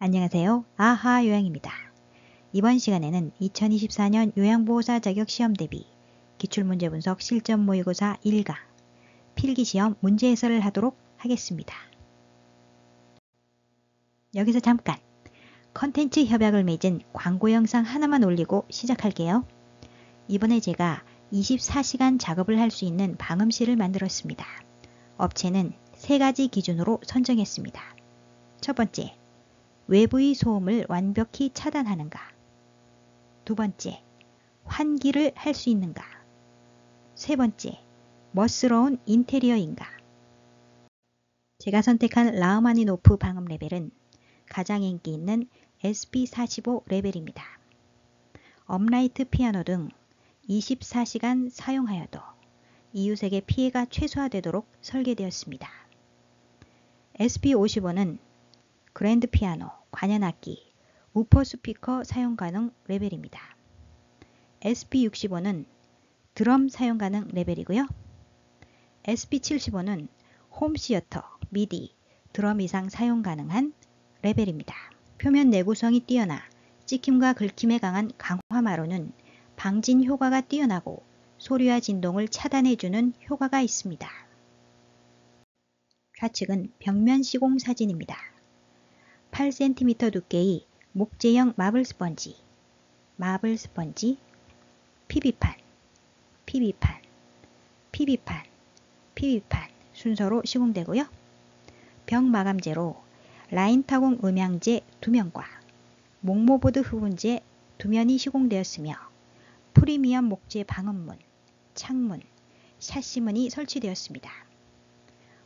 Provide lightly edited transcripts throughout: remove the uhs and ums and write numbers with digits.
안녕하세요. 아하 요양입니다. 이번 시간에는 2024년 요양보호사 자격시험 대비 기출문제 분석 실전 모의고사 1강 필기시험 문제 해설을 하도록 하겠습니다. 여기서 잠깐 컨텐츠 협약을 맺은 광고 영상 하나만 올리고 시작할게요. 이번에 제가 24시간 작업을 할 수 있는 방음실을 만들었습니다. 업체는 3가지 기준으로 선정했습니다. 첫 번째, 외부의 소음을 완벽히 차단하는가. 두 번째, 환기를 할 수 있는가. 세 번째, 멋스러운 인테리어인가. 제가 선택한 라흐마니노프 방음 레벨은 가장 인기 있는 SP45 레벨입니다. 업라이트 피아노 등 24시간 사용하여도 이웃에게 피해가 최소화되도록 설계되었습니다. SP55는 그랜드 피아노, 관현악기, 우퍼 스피커 사용 가능 레벨입니다. SP65는 드럼 사용 가능 레벨이고요. SP75는 홈시어터, 미디, 드럼 이상 사용 가능한 레벨입니다. 표면 내구성이 뛰어나 찍힘과 긁힘에 강한 강화마루는 방진 효과가 뛰어나고 소리와 진동을 차단해주는 효과가 있습니다. 좌측은 벽면 시공 사진입니다. 8cm 두께의 목재형 마블 스펀지, PB판, PB판 순서로 시공되고요. 벽 마감재로 라인 타공 음향재 2면과 목모보드 흡음재 2면이 시공되었으며 프리미엄 목재 방음문, 창문, 샤시문이 설치되었습니다.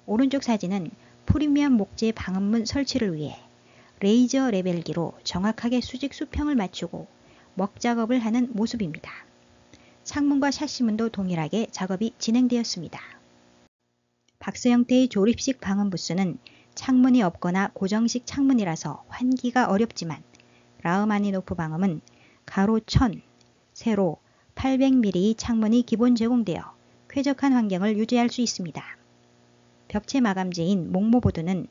오른쪽 사진은 프리미엄 목재 방음문 설치를 위해 레이저 레벨기로 정확하게 수직 수평을 맞추고 먹 작업을 하는 모습입니다. 창문과 샤시문도 동일하게 작업이 진행되었습니다. 박스 형태의 조립식 방음 부스는 창문이 없거나 고정식 창문이라서 환기가 어렵지만 라흐마니노프 방음은 가로 1000, 세로 800mm의 창문이 기본 제공되어 쾌적한 환경을 유지할 수 있습니다. 벽체 마감재인 목모보드는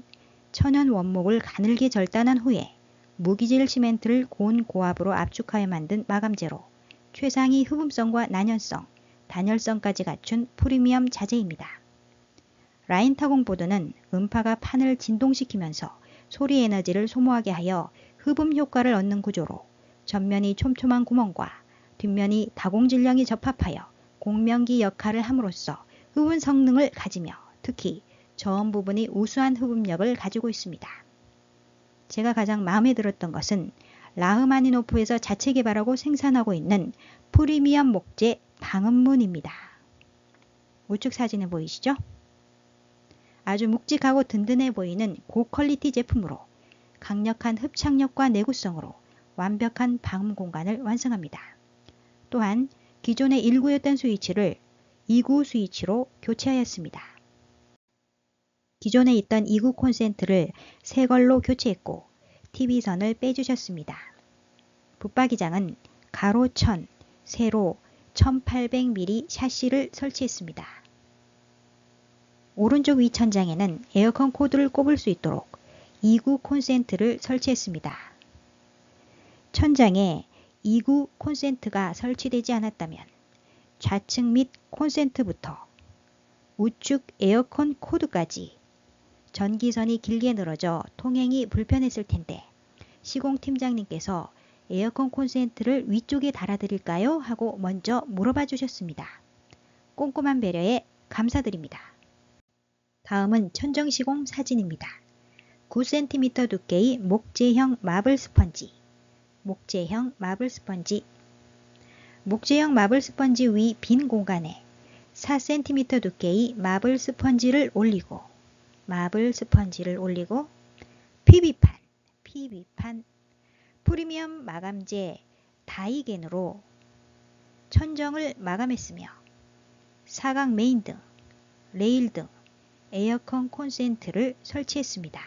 천연 원목을 가늘게 절단한 후에 무기질 시멘트를 고온 고압으로 압축하여 만든 마감재로 최상위 흡음성과 난연성, 단열성까지 갖춘 프리미엄 자재입니다. 라인 타공 보드는 음파가 판을 진동시키면서 소리 에너지를 소모하게 하여 흡음 효과를 얻는 구조로 전면이 촘촘한 구멍과 뒷면이 다공질량이 접합하여 공명기 역할을 함으로써 흡음 성능을 가지며 특히 저음 부분이 우수한 흡음력을 가지고 있습니다. 제가 가장 마음에 들었던 것은 라흐마니노프에서 자체 개발하고 생산하고 있는 프리미엄 목재 방음문입니다. 우측 사진에 보이시죠? 아주 묵직하고 든든해 보이는 고퀄리티 제품으로 강력한 흡착력과 내구성으로 완벽한 방음 공간을 완성합니다. 또한 기존의 1구였던 스위치를 2구 스위치로 교체하였습니다. 기존에 있던 2구 콘센트를 새 걸로 교체했고 TV선을 빼주셨습니다. 붙박이장은 가로 1000, 세로 1800mm 샤시를 설치했습니다. 오른쪽 위 천장에는 에어컨 코드를 꼽을 수 있도록 2구 콘센트를 설치했습니다. 천장에 2구 콘센트가 설치되지 않았다면 좌측 및 콘센트부터 우측 에어컨 코드까지 전기선이 길게 늘어져 통행이 불편했을 텐데 시공팀장님께서 에어컨 콘센트를 위쪽에 달아드릴까요? 하고 먼저 물어봐 주셨습니다. 꼼꼼한 배려에 감사드립니다. 다음은 천정 시공 사진입니다. 9cm 두께의 목재형 마블 스펀지, 목재형 마블 스펀지 위 빈 공간에 4cm 두께의 마블 스펀지를 올리고 PB판 프리미엄 마감재 다이겐으로 천정을 마감했으며 사각 메인 등, 레일 등 에어컨 콘센트를 설치했습니다.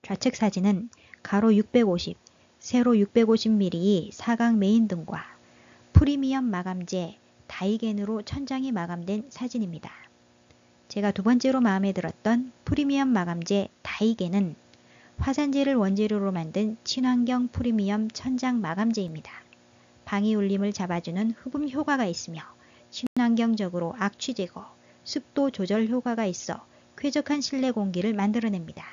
좌측 사진은 가로 650, 세로 650mm의 사각 메인 등과 프리미엄 마감재 다이겐으로 천장이 마감된 사진입니다. 제가 두 번째로 마음에 들었던 프리미엄 마감재 다이겐은 화산재를 원재료로 만든 친환경 프리미엄 천장 마감재입니다. 방위 울림을 잡아주는 흡음 효과가 있으며 친환경적으로 악취 제거, 습도 조절 효과가 있어 쾌적한 실내 공기를 만들어냅니다.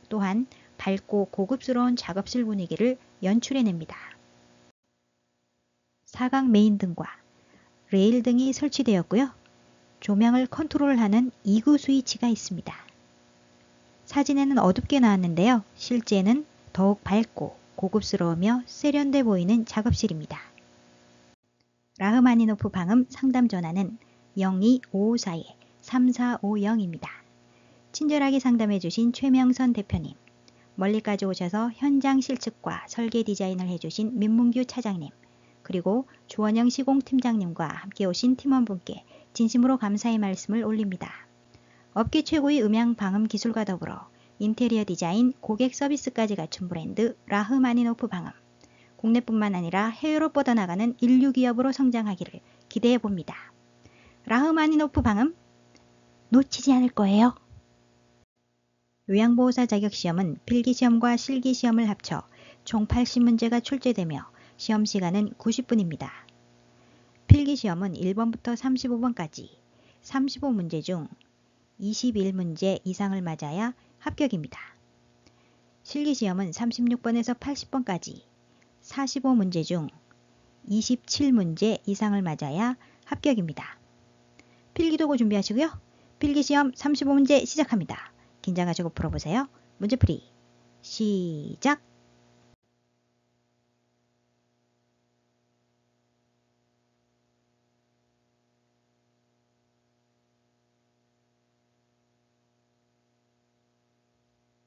또한 밝고 고급스러운 작업실 분위기를 연출해냅니다. 사각 메인 등과 레일 등이 설치되었고요. 조명을 컨트롤하는 2구 스위치가 있습니다. 사진에는 어둡게 나왔는데요. 실제는 더욱 밝고 고급스러우며 세련돼 보이는 작업실입니다. 라흐마니노프 방음 상담 전화는 02-554-3450입니다. 친절하게 상담해 주신 최명선 대표님, 멀리까지 오셔서 현장 실측과 설계 디자인을 해주신 민문규 차장님, 그리고 조원영 시공팀장님과 함께 오신 팀원분께 진심으로 감사의 말씀을 올립니다. 업계 최고의 음향 방음 기술과 더불어 인테리어 디자인, 고객 서비스까지 갖춘 브랜드 라흐마니노프 방음. 국내뿐만 아니라 해외로 뻗어나가는 인류 기업으로 성장하기를 기대해 봅니다. 라흐마니노프 방음 놓치지 않을 거예요. 요양보호사 자격시험은 필기시험과 실기시험을 합쳐 총 80문제가 출제되며 시험시간은 90분입니다. 필기시험은 1번부터 35번까지 35문제 중 21문제 이상을 맞아야 합격입니다. 실기시험은 36번에서 80번까지 45문제 중 27문제 이상을 맞아야 합격입니다. 필기도구 준비하시고요. 필기시험 35문제 시작합니다. 긴장하시고 풀어보세요. 문제풀이 시작!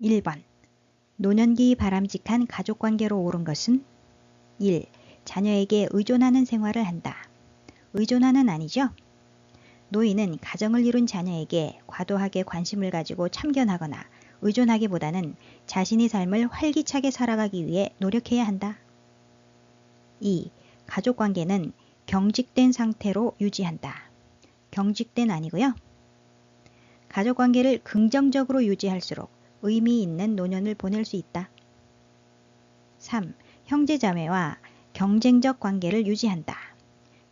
(1번) 노년기 바람직한 가족관계로 옳은 것은 1. 자녀에게 의존하는 생활을 한다. 의존하는 아니죠? 노인은 가정을 이룬 자녀에게 과도하게 관심을 가지고 참견하거나 의존하기보다는 자신의 삶을 활기차게 살아가기 위해 노력해야 한다. 2. 가족관계는 경직된 상태로 유지한다. 경직된 아니고요. 가족관계를 긍정적으로 유지할수록 의미 있는 노년을 보낼 수 있다. 3. 형제자매와 경쟁적 관계를 유지한다.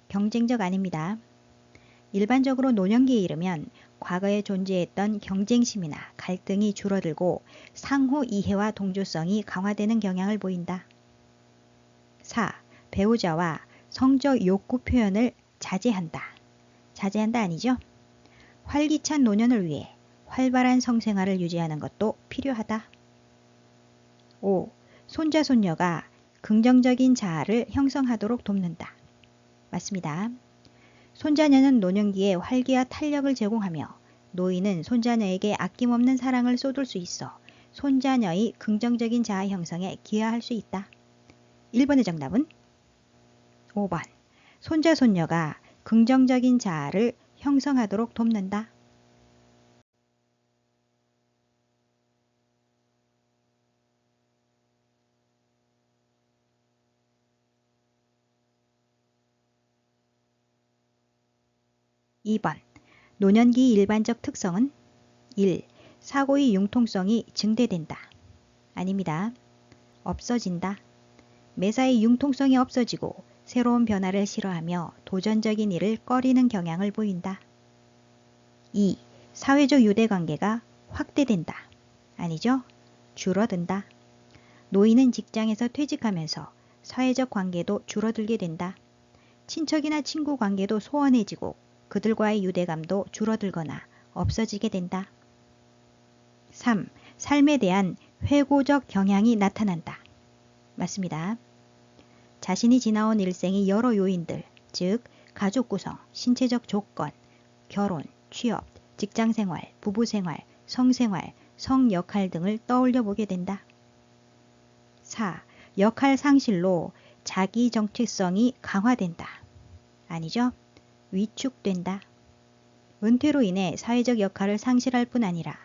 경쟁적 아닙니다. 일반적으로 노년기에 이르면 과거에 존재했던 경쟁심이나 갈등이 줄어들고 상호 이해와 동조성이 강화되는 경향을 보인다. 4. 배우자와 성적 욕구 표현을 자제한다. 자제한다 아니죠? 활기찬 노년을 위해 활발한 성생활을 유지하는 것도 필요하다. 5. 손자, 손녀가 긍정적인 자아를 형성하도록 돕는다. 맞습니다. 손자녀는 노년기에 활기와 탄력을 제공하며 노인은 손자녀에게 아낌없는 사랑을 쏟을 수 있어 손자녀의 긍정적인 자아 형성에 기여할 수 있다. 1번의 정답은 5번. 손자, 손녀가 긍정적인 자아를 형성하도록 돕는다. (2번) 노년기 일반적 특성은 1. 사고의 융통성이 증대된다. 아닙니다. 없어진다. 매사의 융통성이 없어지고 새로운 변화를 싫어하며 도전적인 일을 꺼리는 경향을 보인다. 2. 사회적 유대관계가 확대된다. 아니죠. 줄어든다. 노인은 직장에서 퇴직하면서 사회적 관계도 줄어들게 된다. 친척이나 친구 관계도 소원해지고 그들과의 유대감도 줄어들거나 없어지게 된다. 3. 삶에 대한 회고적 경향이 나타난다. 맞습니다. 자신이 지나온 일생의 여러 요인들, 즉 가족 구성, 신체적 조건, 결혼, 취업, 직장생활, 부부생활, 성생활, 성역할 등을 떠올려 보게 된다. 4. 역할 상실로 자기 정체성이 강화된다. 아니죠. 위축된다. 은퇴로 인해 사회적 역할을 상실할 뿐 아니라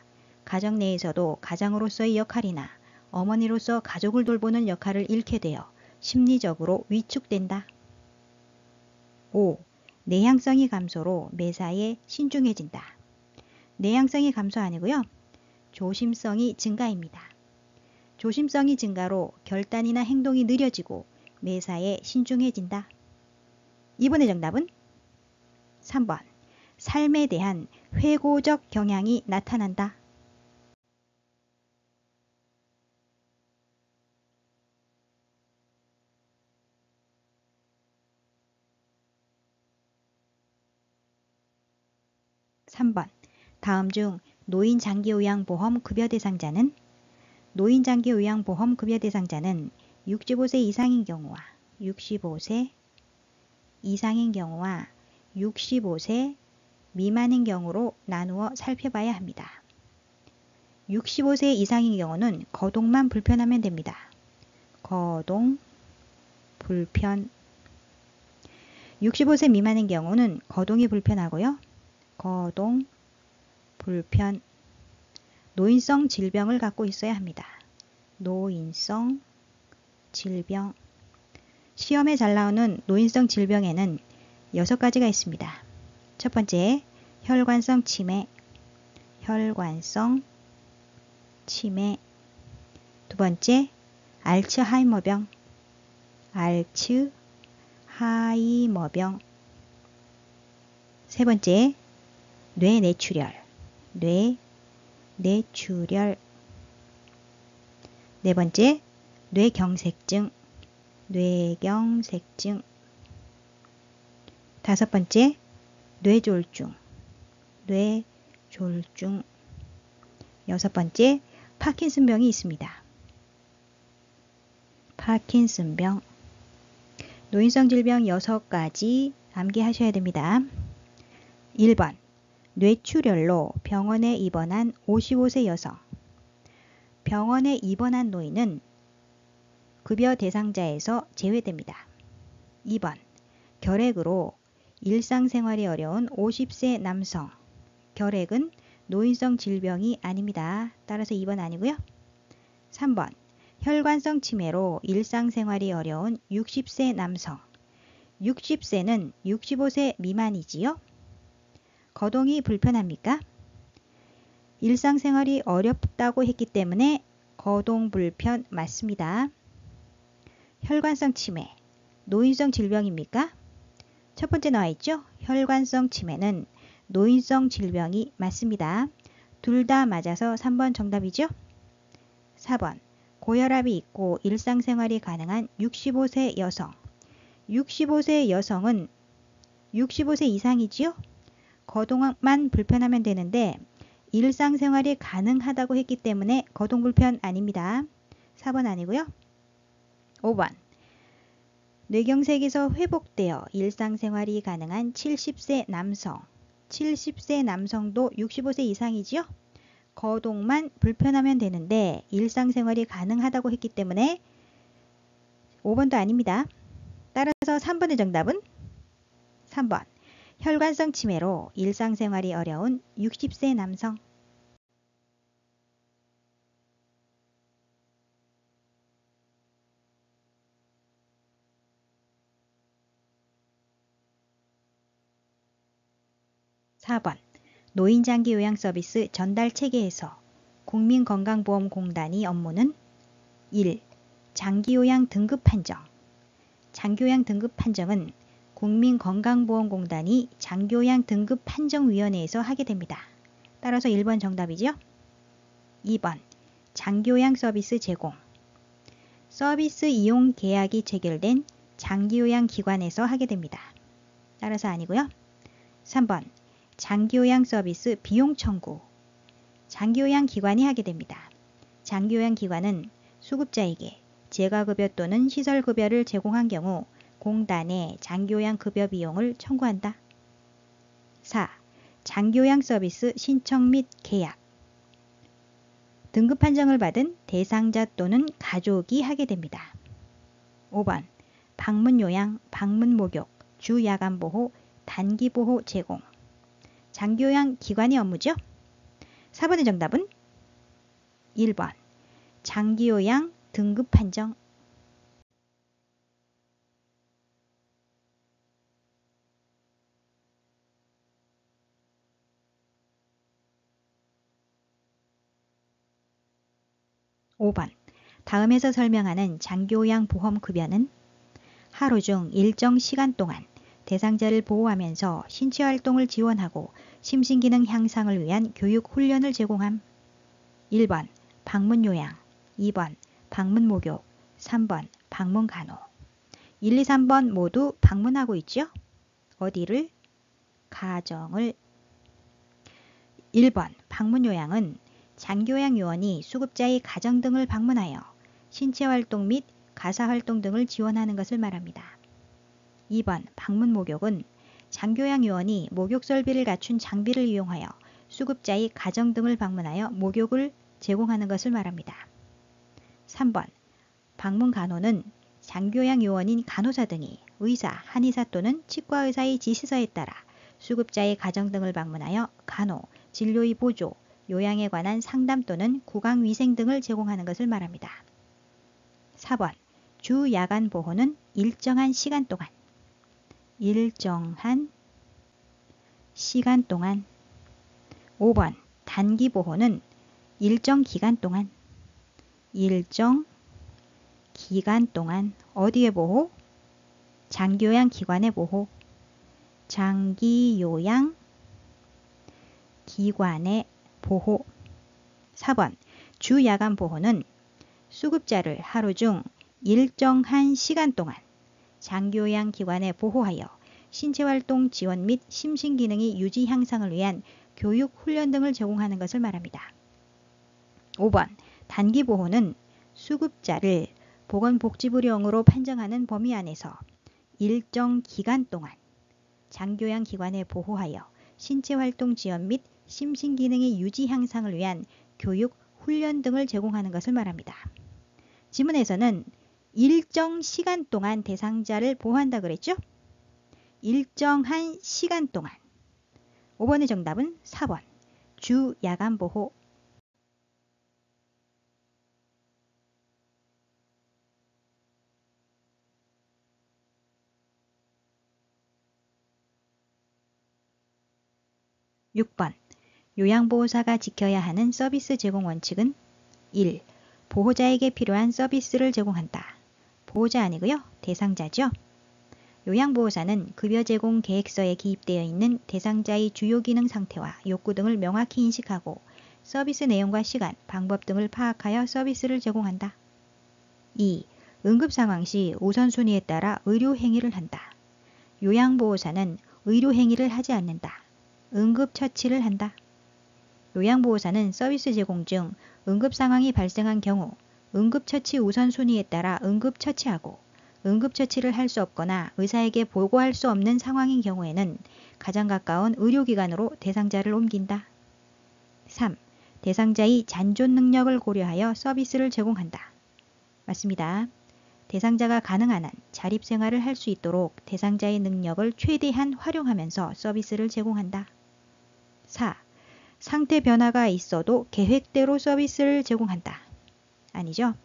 가정 내에서도 가장으로서의 역할이나 어머니로서 가족을 돌보는 역할을 잃게 되어 심리적으로 위축된다. 5. 내향성이 감소로 매사에 신중해진다. 내향성이 감소 아니고요. 조심성이 증가입니다. 조심성이 증가로 결단이나 행동이 느려지고 매사에 신중해진다. 이번의 정답은 3번. 삶에 대한 회고적 경향이 나타난다. (3번) 다음 중 노인 장기요양보험 급여 대상자는 65세 이상인 경우와 65세 이상인 경우와 65세 미만인 경우로 나누어 살펴봐야 합니다. 65세 이상인 경우는 거동만 불편하면 됩니다. 거동, 불편. 65세 미만인 경우는 거동이 불편하고요. 거동, 불편. 노인성 질병을 갖고 있어야 합니다. 노인성 질병. 시험에 잘 나오는 노인성 질병에는 6가지가 있습니다. 첫 번째, 혈관성 치매. 혈관성 치매. 두 번째, 알츠하이머병. 알츠하이머병. 세 번째, 뇌내출혈. 뇌내출혈. 네 번째, 뇌경색증. 뇌경색증. 다섯 번째, 뇌졸중. 뇌졸중. 여섯 번째, 파킨슨병이 있습니다. 파킨슨병. 노인성 질병 6가지 암기하셔야 됩니다. 1번. 뇌출혈로 병원에 입원한 55세 여성. 병원에 입원한 노인은 급여 대상자에서 제외됩니다. 2번. 결핵으로 일상생활이 어려운 50세 남성. 결핵은 노인성 질병이 아닙니다. 따라서 2번 아니고요. 3번. 혈관성 치매로 일상생활이 어려운 60세 남성. 60세는 65세 미만이지요. 거동이 불편합니까? 일상생활이 어렵다고 했기 때문에 거동 불편 맞습니다. 혈관성 치매, 노인성 질병입니까? 첫 번째 나와 있죠? 혈관성 치매는 노인성 질병이 맞습니다. 둘 다 맞아서 3번 정답이죠? 4번. 고혈압이 있고 일상생활이 가능한 65세 여성. 65세 여성은 65세 이상이지요? 거동만 불편하면 되는데 일상생활이 가능하다고 했기 때문에 거동 불편 아닙니다. 4번 아니고요. 5번. 뇌경색에서 회복되어 일상생활이 가능한 70세 남성. 70세 남성도 65세 이상이지요? 거동만 불편하면 되는데 일상생활이 가능하다고 했기 때문에 5번도 아닙니다. 따라서 3번의 정답은 3번. 혈관성 치매로 일상생활이 어려운 60세 남성. (4번) 노인장기요양 서비스 전달 체계에서 국민건강보험공단이 업무는 1. 장기요양 등급 판정. 장기요양 등급 판정은 국민건강보험공단이 장기요양 등급 판정위원회에서 하게 됩니다. 따라서 1번 정답이죠. 2번. 장기요양 서비스 제공. 서비스 이용 계약이 체결된 장기요양 기관에서 하게 됩니다. 따라서 아니고요. 3번. 장기요양 서비스 비용 청구. 장기요양 기관이 하게 됩니다. 장기요양 기관은 수급자에게 재가급여 또는 시설급여를 제공한 경우 공단에 장기요양 급여 비용을 청구한다. 4. 장기요양 서비스 신청 및 계약. 등급 판정을 받은 대상자 또는 가족이 하게 됩니다. 5번. 방문요양, 방문목욕, 주야간보호, 단기보호 제공. 장기요양 기관의 업무죠. 4번의 정답은 1번. 장기요양 등급 판정. (5번) 다음에서 설명하는 장기요양 보험급여는 하루 중 일정 시간 동안 대상자를 보호하면서 신체활동을 지원하고 심신기능 향상을 위한 교육 훈련을 제공함. 1번 방문요양, 2번 방문목욕, 3번 방문간호. 1, 2, 3번 모두 방문하고 있죠? 어디를? 가정을. 1번 방문요양은 장기요양 요원이 수급자의 가정 등을 방문하여 신체활동 및 가사활동 등을 지원하는 것을 말합니다. 2번 방문목욕은 장기요양 요원이 목욕 설비를 갖춘 장비를 이용하여 수급자의 가정 등을 방문하여 목욕을 제공하는 것을 말합니다. 3번 방문간호는 장기요양 요원인 간호사 등이 의사, 한의사 또는 치과의사의 지시서에 따라 수급자의 가정 등을 방문하여 간호, 진료의 보조, 요양에 관한 상담 또는 구강위생 등을 제공하는 것을 말합니다. 4번 주 야간 보호는 일정한 시간 동안 5번 단기 보호는 일정 기간 동안 어디의 보호? 장기요양 기관의 보호. 장기요양 기관의 보호. 4번 주 야간 보호는 수급자를 하루 중 일정한 시간 동안 장기요양 기관에 보호하여 신체활동 지원 및 심신기능의 유지 향상을 위한 교육 훈련 등을 제공하는 것을 말합니다. 5번 단기 보호는 수급자를 보건복지부령으로 판정하는 범위 안에서 일정 기간 동안 장기요양 기관에 보호하여 신체활동 지원 및 심신기능의 유지 향상을 위한 교육 훈련 등을 제공하는 것을 말합니다. 지문에서는 일정 시간 동안 대상자를 보호한다 그랬죠? 일정한 시간 동안. 5번의 정답은 4번 주 야간 보호. (6번) 요양보호사가 지켜야 하는 서비스 제공 원칙은 1. 보호자에게 필요한 서비스를 제공한다. 보호자 아니고요. 대상자죠. 요양보호사는 급여 제공 계획서에 기입되어 있는 대상자의 주요 기능 상태와 욕구 등을 명확히 인식하고 서비스 내용과 시간, 방법 등을 파악하여 서비스를 제공한다. 2. 응급 상황 시 우선순위에 따라 의료 행위를 한다. 요양보호사는 의료 행위를 하지 않는다. 응급처치를 한다. 요양보호사는 서비스 제공 중 응급 상황이 발생한 경우 응급처치 우선순위에 따라 응급처치하고 응급처치를 할 수 없거나 의사에게 보고할 수 없는 상황인 경우에는 가장 가까운 의료기관으로 대상자를 옮긴다. 3. 대상자의 잔존 능력을 고려하여 서비스를 제공한다. 맞습니다. 대상자가 가능한 한 자립생활을 할 수 있도록 대상자의 능력을 최대한 활용하면서 서비스를 제공한다. 4. 상태 변화가 있어도 계획대로 서비스를 제공한다. 아니죠.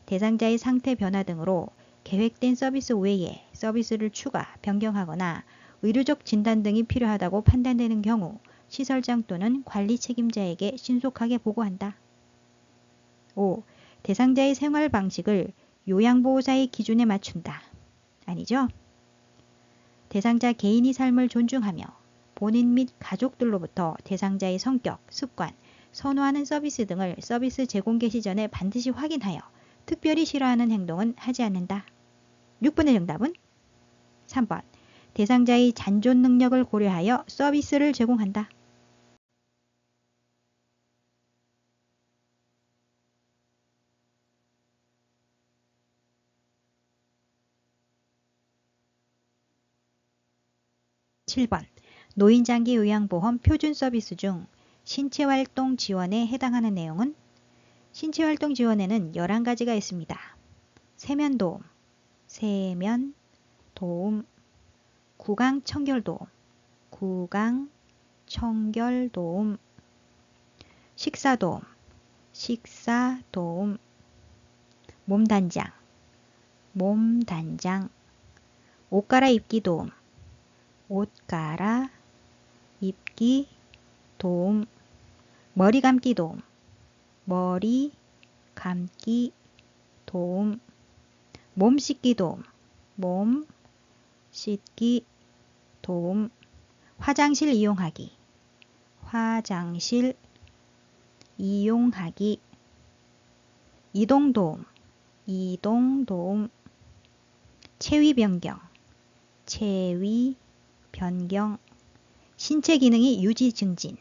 대상자의 상태 변화 등으로 계획된 서비스 외에 서비스를 추가, 변경하거나 의료적 진단 등이 필요하다고 판단되는 경우 시설장 또는 관리 책임자에게 신속하게 보고한다. 5. 대상자의 생활 방식을 요양보호사의 기준에 맞춘다. 아니죠. 대상자 개인의 삶을 존중하며 본인 및 가족들로부터 대상자의 성격, 습관, 선호하는 서비스 등을 서비스 제공 개시 전에 반드시 확인하여 특별히 싫어하는 행동은 하지 않는다. 6번의 정답은 3번. 대상자의 잔존 능력을 고려하여 서비스를 제공한다. (7번) 노인장기 요양보험 표준 서비스 중 신체활동 지원에 해당하는 내용은 신체활동 지원에는 11가지가 있습니다. 세면도움, 세면도움, 구강청결도움, 구강청결도움, 식사도움, 식사도움, 몸단장, 몸단장, 옷갈아입기 도움, 옷갈아입기 도움, 머리 감기 도움, 머리 감기 도움, 몸 씻기 도움, 몸 씻기 도움, 화장실 이용하기, 화장실 이용하기, 이동 도움, 이동 도움, 체위 변경, 체위 변경, 신체 기능이 유지 증진,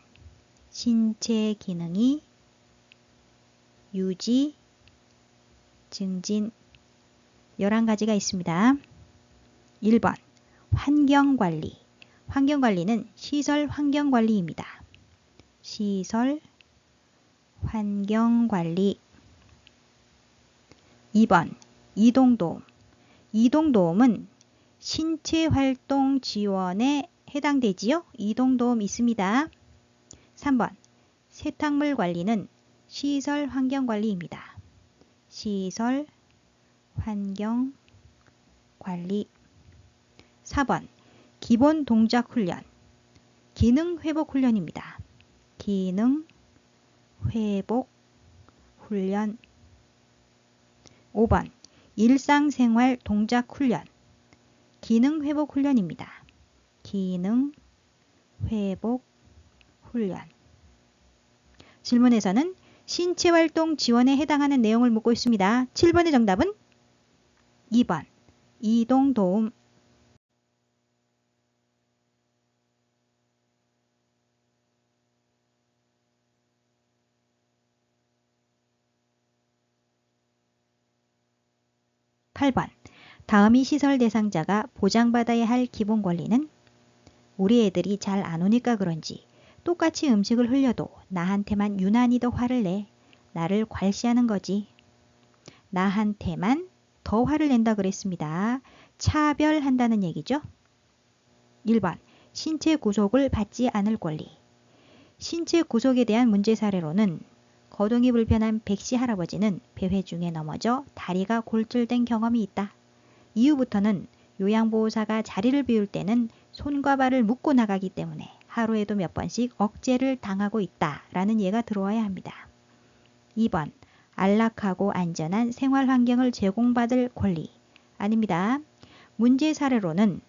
신체 기능이 유지 증진 11가지가 있습니다. 1번 환경관리, 환경관리는 시설 환경관리입니다. 시설 환경관리. 2번 이동도움, 이동도움은 신체활동 지원에 해당되지요. 이동도움 있습니다. 3번 세탁물 관리는 시설 환경관리입니다. 시설 환경관리. 4번 기본 동작 훈련, 기능 회복 훈련입니다. 기능 회복 훈련. 5번 일상생활 동작 훈련, 기능 회복 훈련입니다. 기능 회복 훈련. 질문에서는 신체활동 지원에 해당하는 내용을 묻고 있습니다. 7번의 정답은 2번 이동도움. 8번 다음이 시설 대상자가 보장받아야 할 기본 권리는? 우리 애들이 잘 안 오니까 그런지 똑같이 음식을 흘려도 나한테만 유난히 더 화를 내. 나를 괄시하는 거지. 나한테만 더 화를 낸다 그랬습니다. 차별한다는 얘기죠. 1번 신체 구속을 받지 않을 권리. 신체 구속에 대한 문제 사례로는 거동이 불편한 백씨 할아버지는 배회 중에 넘어져 다리가 골절된 경험이 있다. 이후부터는 요양보호사가 자리를 비울 때는 손과 발을 묶고 나가기 때문에 하루에도 몇 번씩 억제를 당하고 있다라는 예가 들어와야 합니다. 2번 안락하고 안전한 생활 환경을 제공받을 권리. 아닙니다. 문제 사례로는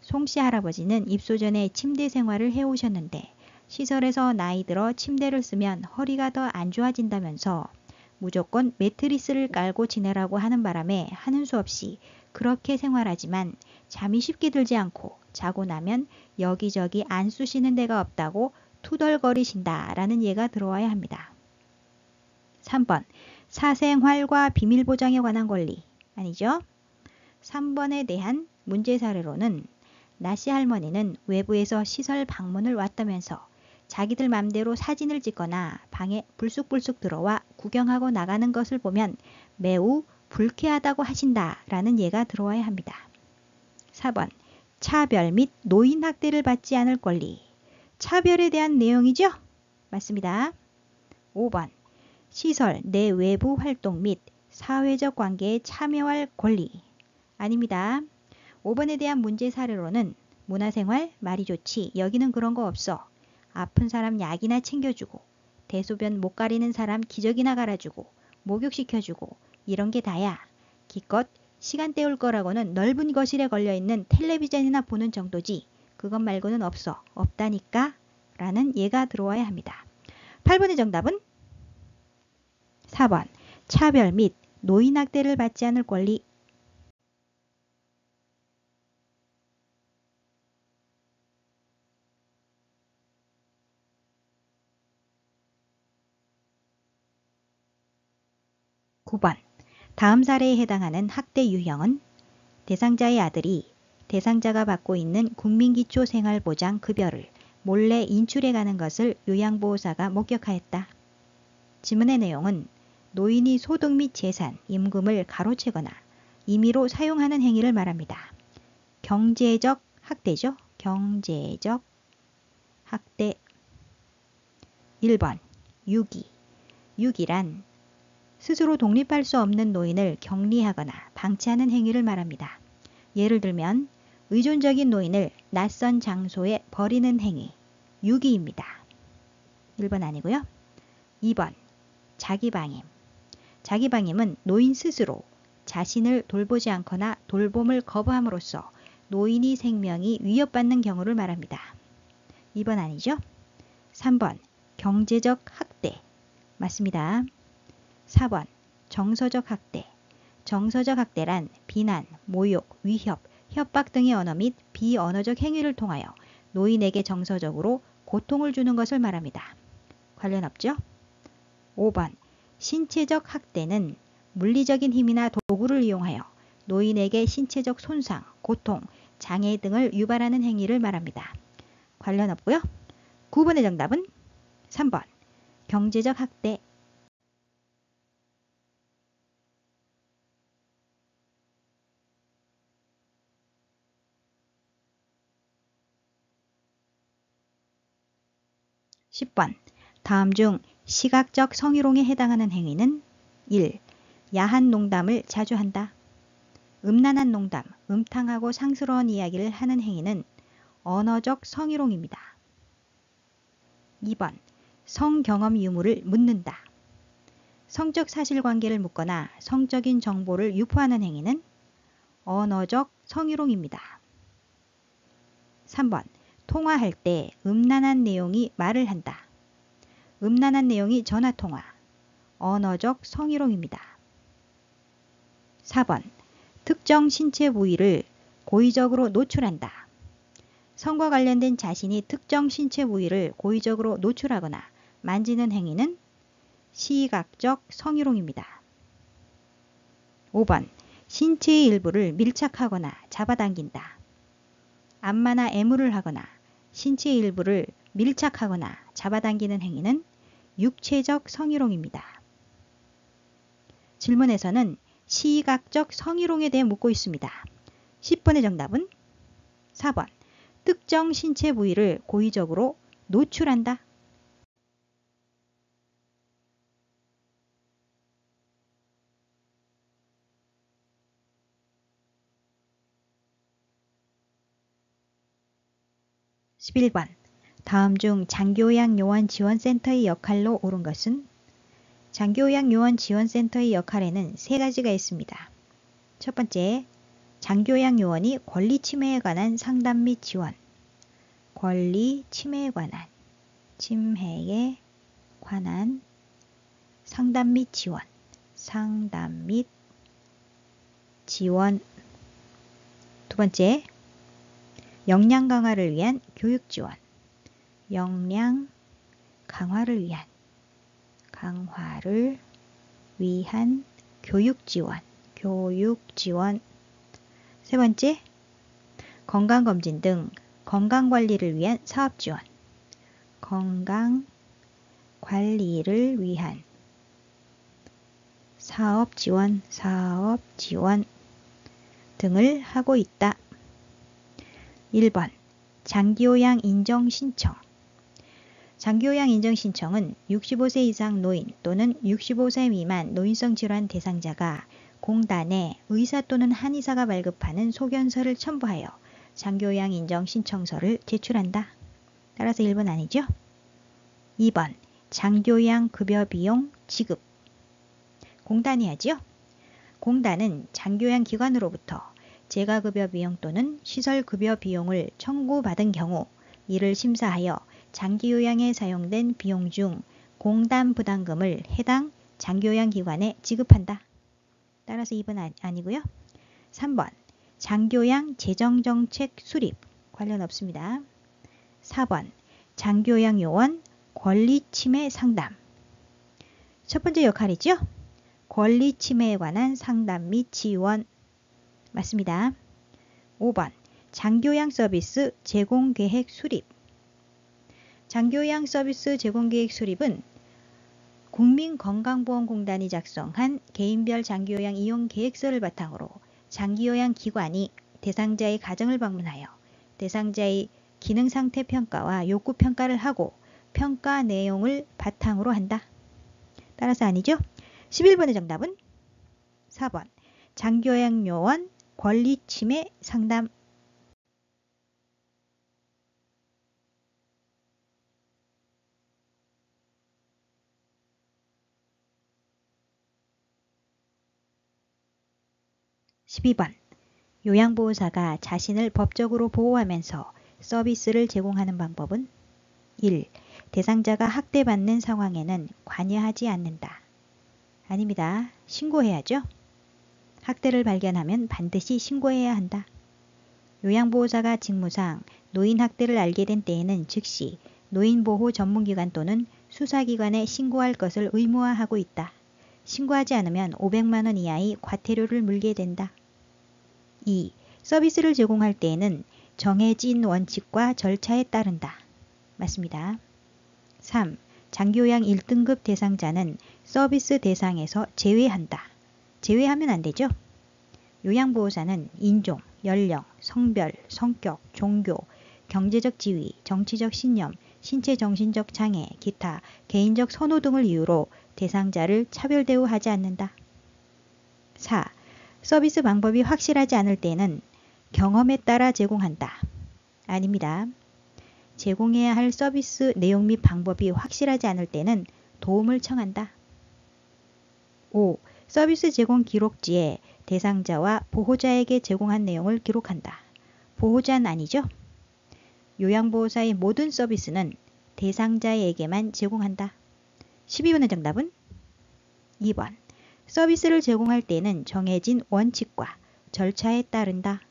송씨 할아버지는 입소 전에 침대 생활을 해오셨는데 시설에서 나이 들어 침대를 쓰면 허리가 더 안 좋아진다면서 무조건 매트리스를 깔고 지내라고 하는 바람에 하는 수 없이 그렇게 생활하지만 잠이 쉽게 들지 않고 자고 나면 여기저기 안 쑤시는 데가 없다고 투덜거리신다라는 예가 들어와야 합니다. 3번 사생활과 비밀보장에 관한 권리. 아니죠. 3번에 대한 문제 사례로는 나씨 할머니는 외부에서 시설 방문을 왔다면서 자기들 맘대로 사진을 찍거나 방에 불쑥불쑥 들어와 구경하고 나가는 것을 보면 매우 불쾌하다고 하신다라는 예가 들어와야 합니다. 4번 차별 및 노인 학대를 받지 않을 권리. 차별에 대한 내용이죠? 맞습니다. 5번 시설 내 외부 활동 및 사회적 관계에 참여할 권리. 아닙니다. 5번에 대한 문제 사례로는 문화생활 말이 좋지 여기는 그런 거 없어. 아픈 사람 약이나 챙겨주고 대소변 못 가리는 사람 기저귀나 갈아주고 목욕시켜주고 이런 게 다야. 기껏 시간 때울 거라고는 넓은 거실에 걸려있는 텔레비전이나 보는 정도지 그것 말고는 없어. 없다니까 라는 예가 들어와야 합니다. 8번의 정답은 4번 차별 및 노인 학대를 받지 않을 권리. 9번 다음 사례에 해당하는 학대 유형은 대상자의 아들이 대상자가 받고 있는 국민기초생활보장급여를 몰래 인출해가는 것을 요양보호사가 목격하였다. 지문의 내용은 노인이 소득 및 재산, 임금을 가로채거나 임의로 사용하는 행위를 말합니다. 경제적 학대죠. 경제적 학대. 1번 유기. 유기란 스스로 독립할 수 없는 노인을 격리하거나 방치하는 행위를 말합니다. 예를 들면 의존적인 노인을 낯선 장소에 버리는 행위, 유기입니다. 1번 아니고요. 2번 자기방임. 자기방임은 노인 스스로 자신을 돌보지 않거나 돌봄을 거부함으로써 노인이 생명이 위협받는 경우를 말합니다. 2번 아니죠? 3번 경제적 학대 맞습니다. 4번 정서적 학대. 정서적 학대란 비난, 모욕, 위협, 협박 등의 언어 및 비언어적 행위를 통하여 노인에게 정서적으로 고통을 주는 것을 말합니다. 관련 없죠? 5번 신체적 학대는 물리적인 힘이나 도구를 이용하여 노인에게 신체적 손상, 고통, 장애 등을 유발하는 행위를 말합니다. 관련 없고요. 9번의 정답은 3번 경제적 학대. 10번 다음 중 시각적 성희롱에 해당하는 행위는 1. 야한 농담을 자주 한다. 음란한 농담, 음탕하고 상스러운 이야기를 하는 행위는 언어적 성희롱입니다. 2번 성경험 유무를 묻는다. 성적 사실관계를 묻거나 성적인 정보를 유포하는 행위는 언어적 성희롱입니다. 3번 통화할 때 음란한 내용이 말을 한다. 음란한 내용이 전화통화, 언어적 성희롱입니다. 4번 특정 신체 부위를 고의적으로 노출한다. 성과 관련된 자신이 특정 신체 부위를 고의적으로 노출하거나 만지는 행위는 시각적 성희롱입니다. 5번 신체의 일부를 밀착하거나 잡아당긴다. 안마나 애무를 하거나 신체의 일부를 밀착하거나 잡아당기는 행위는 육체적 성희롱입니다. 질문에서는 시각적 성희롱에 대해 묻고 있습니다. 10번의 정답은 4번 특정 신체 부위를 고의적으로 노출한다. (11번) 다음 중 장교양 요원 지원센터의 역할로 옳은 것은? 장교양 요원 지원센터의 역할에는 세 가지가 있습니다. 첫 번째, 장교양 요원이 권리 침해에 관한 상담 및 지원. 권리 침해에 관한, 침해에 관한 상담 및 지원. 상담 및 지원. 두 번째, 역량 강화를 위한 교육 지원. 역량 강화를 위한 교육 지원. 세 번째, 건강검진 등 건강관리를 위한 사업 지원. 건강관리를 위한 사업 지원 등을 하고 있다. 1번 장기요양 인정 신청. 장기요양 인정 신청은 65세 이상 노인 또는 65세 미만 노인성 질환 대상자가 공단에 의사 또는 한의사가 발급하는 소견서를 첨부하여 장기요양 인정 신청서를 제출한다. 따라서 1번 아니죠? 2번 장기요양 급여 비용 지급. 공단이 하지요? 공단은 장기요양 기관으로부터 재가급여 비용 또는 시설급여 비용을 청구받은 경우 이를 심사하여 장기요양에 사용된 비용 중 공단 부담금을 해당 장기요양 기관에 지급한다. 따라서 2번 아니고요. 3번 장기요양 재정정책 수립. 관련 없습니다. 4번 장기요양 요원 권리 침해 상담. 첫 번째 역할이죠. 권리 침해에 관한 상담 및 지원. 맞습니다. 5번 장기요양 서비스 제공계획 수립. 장기요양 서비스 제공계획 수립은 국민건강보험공단이 작성한 개인별 장기요양 이용 계획서를 바탕으로 장기요양 기관이 대상자의 가정을 방문하여 대상자의 기능상태 평가와 욕구 평가를 하고 평가 내용을 바탕으로 한다. 따라서 아니죠? 11번의 정답은 4번 장기요양 요원 권리 침해 상담. 12번. 요양보호사가 자신을 법적으로 보호하면서 서비스를 제공하는 방법은 1. 대상자가 학대받는 상황에는 관여하지 않는다. 아닙니다. 신고해야죠. 학대를 발견하면 반드시 신고해야 한다. 요양보호사가 직무상 노인 학대를 알게 된 때에는 즉시 노인보호 전문기관 또는 수사기관에 신고할 것을 의무화하고 있다. 신고하지 않으면 500만 원 이하의 과태료를 물게 된다. 2. 서비스를 제공할 때에는 정해진 원칙과 절차에 따른다. 맞습니다. 3. 장기요양 1등급 대상자는 서비스 대상에서 제외한다. 제외하면 안 되죠. 요양보호사는 인종, 연령, 성별, 성격, 종교, 경제적 지위, 정치적 신념, 신체 정신적 장애, 기타, 개인적 선호 등을 이유로 대상자를 차별 대우하지 않는다. 4. 서비스 방법이 확실하지 않을 때는 경험에 따라 제공한다. 아닙니다. 제공해야 할 서비스 내용 및 방법이 확실하지 않을 때는 도움을 청한다. 5. 서비스 제공 기록지에 대상자와 보호자에게 제공한 내용을 기록한다. 보호자는 아니죠? 요양보호사의 모든 서비스는 대상자에게만 제공한다. 12번의 정답은 2번. 서비스를 제공할 때는 정해진 원칙과 절차에 따른다.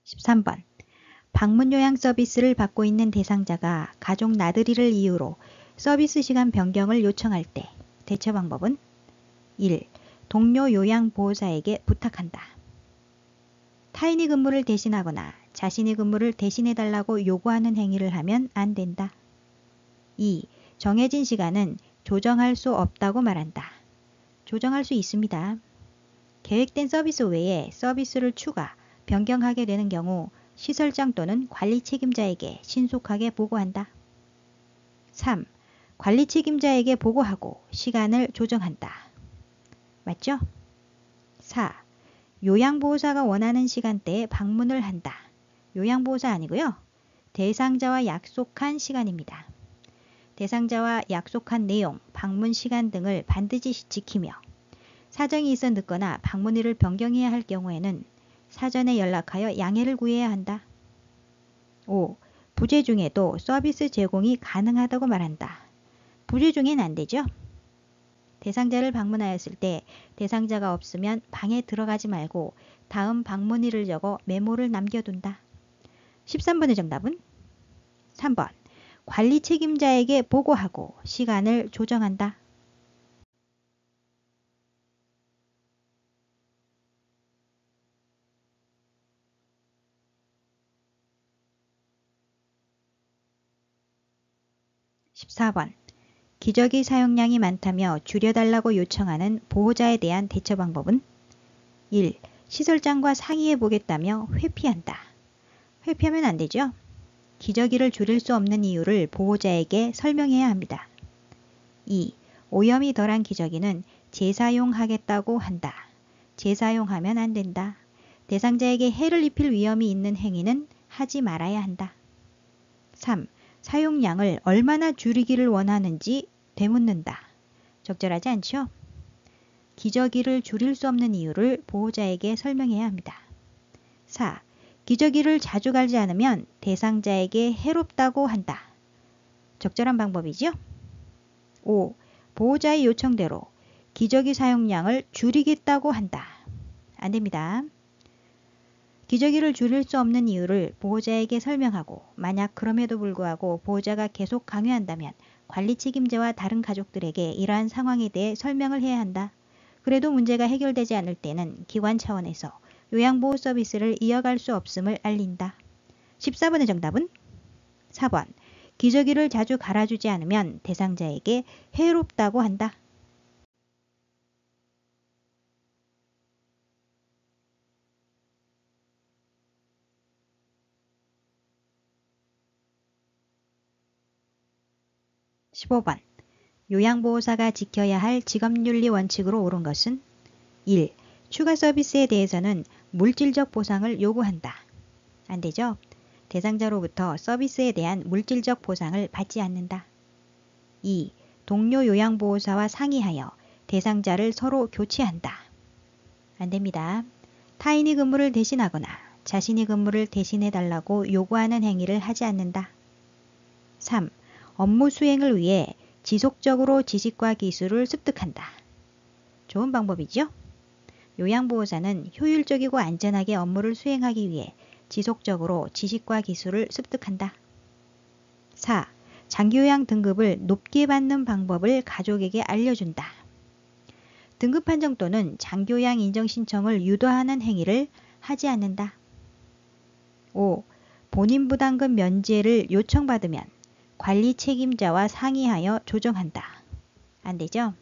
13번. 방문 요양 서비스를 받고 있는 대상자가 가족 나들이를 이유로 서비스 시간 변경을 요청할 때 대처 방법은 1. 동료 요양보호사에게 부탁한다. 타인이 근무를 대신하거나 자신의 근무를 대신해달라고 요구하는 행위를 하면 안 된다. 2. 정해진 시간은 조정할 수 없다고 말한다. 조정할 수 있습니다. 계획된 서비스 외에 서비스를 추가, 변경하게 되는 경우 시설장 또는 관리 책임자에게 신속하게 보고한다. 3. 관리 책임자에게 보고하고 시간을 조정한다. 맞죠? 4. 요양보호사가 원하는 시간대에 방문을 한다. 요양보호사 아니고요. 대상자와 약속한 시간입니다. 대상자와 약속한 내용, 방문 시간 등을 반드시 지키며 사정이 있어 늦거나 방문일을 변경해야 할 경우에는 사전에 연락하여 양해를 구해야 한다. 5. 부재 중에도 서비스 제공이 가능하다고 말한다. 부재 중엔 안 되죠? 대상자를 방문하였을 때 대상자가 없으면 방에 들어가지 말고 다음 방문일을 적어 메모를 남겨둔다. 13번의 정답은 3번. 관리 책임자에게 보고하고 시간을 조정한다. 14번. 기저귀 사용량이 많다며 줄여달라고 요청하는 보호자에 대한 대처 방법은 1. 시설장과 상의해 보겠다며 회피한다. 회피하면 안 되죠? 기저귀를 줄일 수 없는 이유를 보호자에게 설명해야 합니다. 2. 오염이 덜한 기저귀는 재사용하겠다고 한다. 재사용하면 안 된다. 대상자에게 해를 입힐 위험이 있는 행위는 하지 말아야 한다. 3. 사용량을 얼마나 줄이기를 원하는지 되묻는다. 적절하지 않죠? 기저귀를 줄일 수 없는 이유를 보호자에게 설명해야 합니다. 4. 기저귀를 자주 갈지 않으면 대상자에게 해롭다고 한다. 적절한 방법이죠? 5. 보호자의 요청대로 기저귀 사용량을 줄이겠다고 한다. 안 됩니다. 기저귀를 줄일 수 없는 이유를 보호자에게 설명하고 만약 그럼에도 불구하고 보호자가 계속 강요한다면 관리 책임자와 다른 가족들에게 이러한 상황에 대해 설명을 해야 한다. 그래도 문제가 해결되지 않을 때는 기관 차원에서 요양보호 서비스를 이어갈 수 없음을 알린다. 14번의 정답은 4번. 기저귀를 자주 갈아주지 않으면 대상자에게 해롭다고 한다. 15번. 요양보호사가 지켜야 할 직업윤리 원칙으로 옳은 것은 1. 추가 서비스에 대해서는 물질적 보상을 요구한다. 안 되죠? 대상자로부터 서비스에 대한 물질적 보상을 받지 않는다. 2. 동료 요양보호사와 상의하여 대상자를 서로 교체한다. 안 됩니다. 타인이 근무를 대신하거나 자신이 근무를 대신해달라고 요구하는 행위를 하지 않는다. 3. 업무 수행을 위해 지속적으로 지식과 기술을 습득한다. 좋은 방법이죠? 요양보호사는 효율적이고 안전하게 업무를 수행하기 위해 지속적으로 지식과 기술을 습득한다. 4. 장기요양 등급을 높게 받는 방법을 가족에게 알려준다. 등급 판정 또는 장기요양 인정 신청을 유도하는 행위를 하지 않는다. 5. 본인 부담금 면제를 요청받으면 관리 책임자와 상의하여 조정한다. 안 되죠?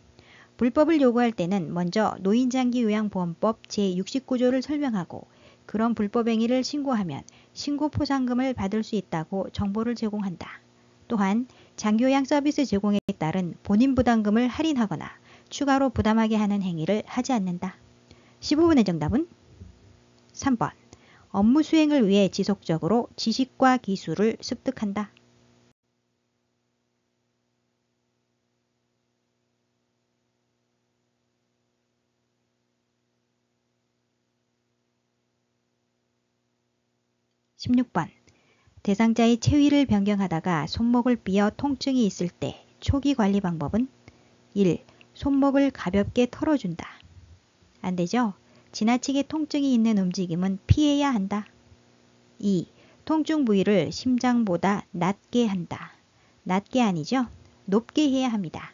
불법을 요구할 때는 먼저 노인장기요양보험법 제69조를 설명하고 그런 불법 행위를 신고하면 신고 포상금을 받을 수 있다고 정보를 제공한다. 또한 장기요양 서비스 제공에 따른 본인 부담금을 할인하거나 추가로 부담하게 하는 행위를 하지 않는다. 15번의 정답은 3번. 업무 수행을 위해 지속적으로 지식과 기술을 습득한다. 16번. 대상자의 체위를 변경하다가 손목을 삐어 통증이 있을 때 초기 관리 방법은 1. 손목을 가볍게 털어준다. 안 되죠? 지나치게 통증이 있는 움직임은 피해야 한다. 2. 통증 부위를 심장보다 낮게 한다. 낮게 아니죠? 높게 해야 합니다.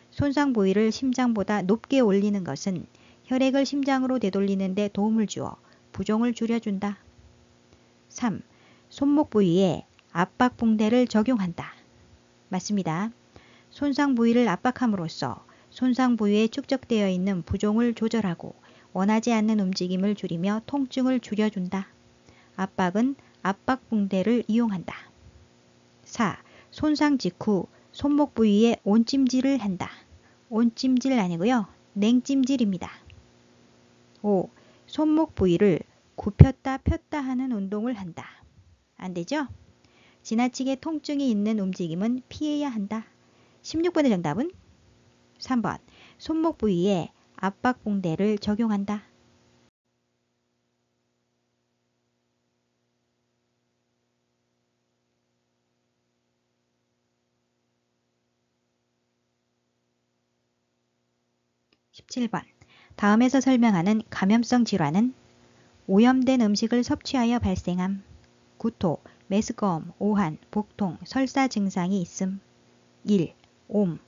손상 부위를 심장보다 높게 올리는 것은 혈액을 심장으로 되돌리는 데 도움을 주어 부종을 줄여준다. 3. 손목 부위에 압박 붕대를 적용한다. 맞습니다. 손상 부위를 압박함으로써 손상 부위에 축적되어 있는 부종을 조절하고 원하지 않는 움직임을 줄이며 통증을 줄여준다. 압박은 압박 붕대를 이용한다. 4. 손상 직후 손목 부위에 온찜질을 한다. 온찜질 아니고요. 냉찜질입니다. 5. 손목 부위를 굽혔다 폈다 하는 운동을 한다. 안 되죠? 지나치게 통증이 있는 움직임은 피해야 한다. 16번의 정답은 3번. 손목 부위에 압박 붕대를 적용한다. 17번. 다음에서 설명하는 감염성 질환은 오염된 음식을 섭취하여 발생함, 구토, 메스꺼움, 오한, 복통, 설사 증상이 있음. 1. 옴.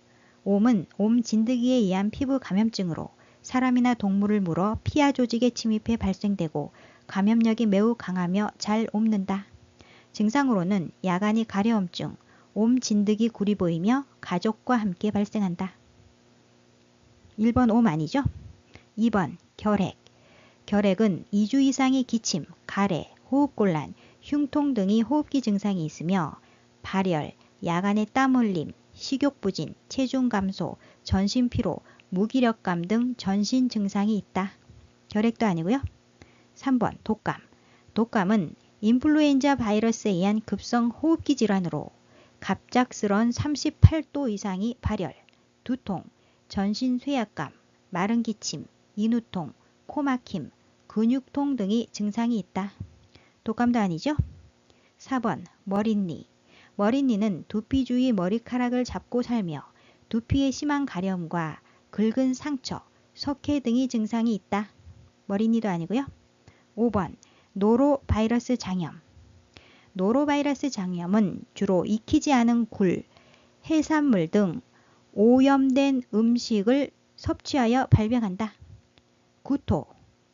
옴은 옴 진드기에 의한 피부 감염증으로 사람이나 동물을 물어 피하 조직에 침입해 발생되고 감염력이 매우 강하며 잘 옮는다. 증상으로는 야간이 가려움증, 옴 진드기 굴이 보이며 가족과 함께 발생한다. 1번 옴 아니죠? 2번 결핵. 결핵은 2주 이상의 기침, 가래, 호흡곤란, 흉통 등의 호흡기 증상이 있으며 발열, 야간의 땀 흘림, 식욕부진, 체중 감소, 전신 피로, 무기력감 등 전신 증상이 있다. 결핵도 아니고요. 3번 독감. 독감은 인플루엔자 바이러스에 의한 급성 호흡기 질환으로 갑작스런 38도 이상의 발열, 두통, 전신 쇠약감, 마른 기침, 인후통, 코막힘, 근육통 등의 증상이 있다. 독감도 아니죠? 4번 머릿니. 머릿니는 두피 주위 머리카락을 잡고 살며 두피에 심한 가려움과 긁은 상처, 석회 등의 증상이 있다. 머릿니도 아니고요. 5번 노로바이러스 장염. 노로바이러스 장염은 주로 익히지 않은 굴, 해산물 등 오염된 음식을 섭취하여 발병한다. 구토,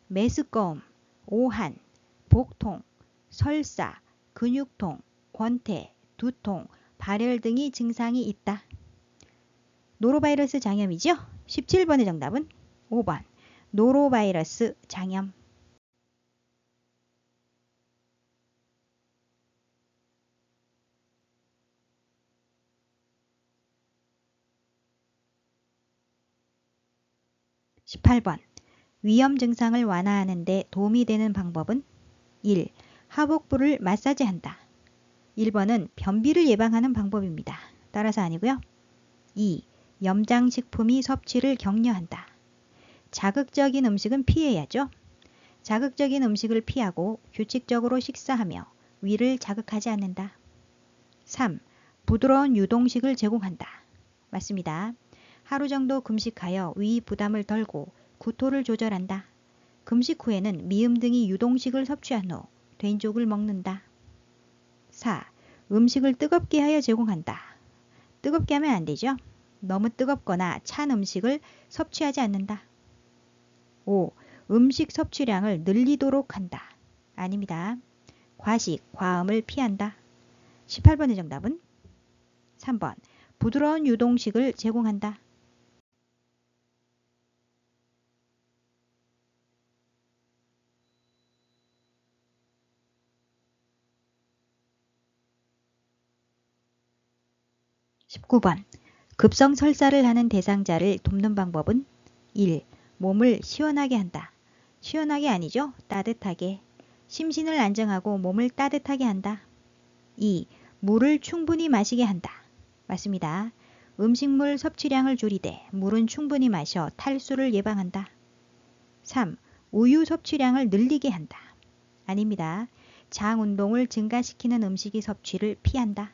메스꺼움, 오한, 복통, 설사, 근육통, 권태, 두통, 발열 등의 증상이 있다. 노로바이러스 장염이죠? 17번의 정답은 5번 노로바이러스 장염. 18번. 위험 증상을 완화하는 데 도움이 되는 방법은 1. 하복부를 마사지한다. 1번은 변비를 예방하는 방법입니다. 따라서 아니고요. 2. 염장식품이 섭취를 격려한다. 자극적인 음식은 피해야죠. 자극적인 음식을 피하고 규칙적으로 식사하며 위를 자극하지 않는다. 3. 부드러운 유동식을 제공한다. 맞습니다. 하루 정도 금식하여 위 부담을 덜고 구토를 조절한다. 금식 후에는 미음 등이 유동식을 섭취한 후 된쪽을 먹는다. 4. 음식을 뜨겁게 하여 제공한다. 뜨겁게 하면 안 되죠. 너무 뜨겁거나 찬 음식을 섭취하지 않는다. 5. 음식 섭취량을 늘리도록 한다. 아닙니다. 과식, 과음을 피한다. 18번의 정답은 3번. 부드러운 유동식을 제공한다. 19번. 급성설사를 하는 대상자를 돕는 방법은 1. 몸을 시원하게 한다. 시원하게 아니죠? 따뜻하게. 심신을 안정하고 몸을 따뜻하게 한다. 2. 물을 충분히 마시게 한다. 맞습니다. 음식물 섭취량을 줄이되 물은 충분히 마셔 탈수를 예방한다. 3. 우유 섭취량을 늘리게 한다. 아닙니다. 장 운동을 증가시키는 음식의 섭취를 피한다.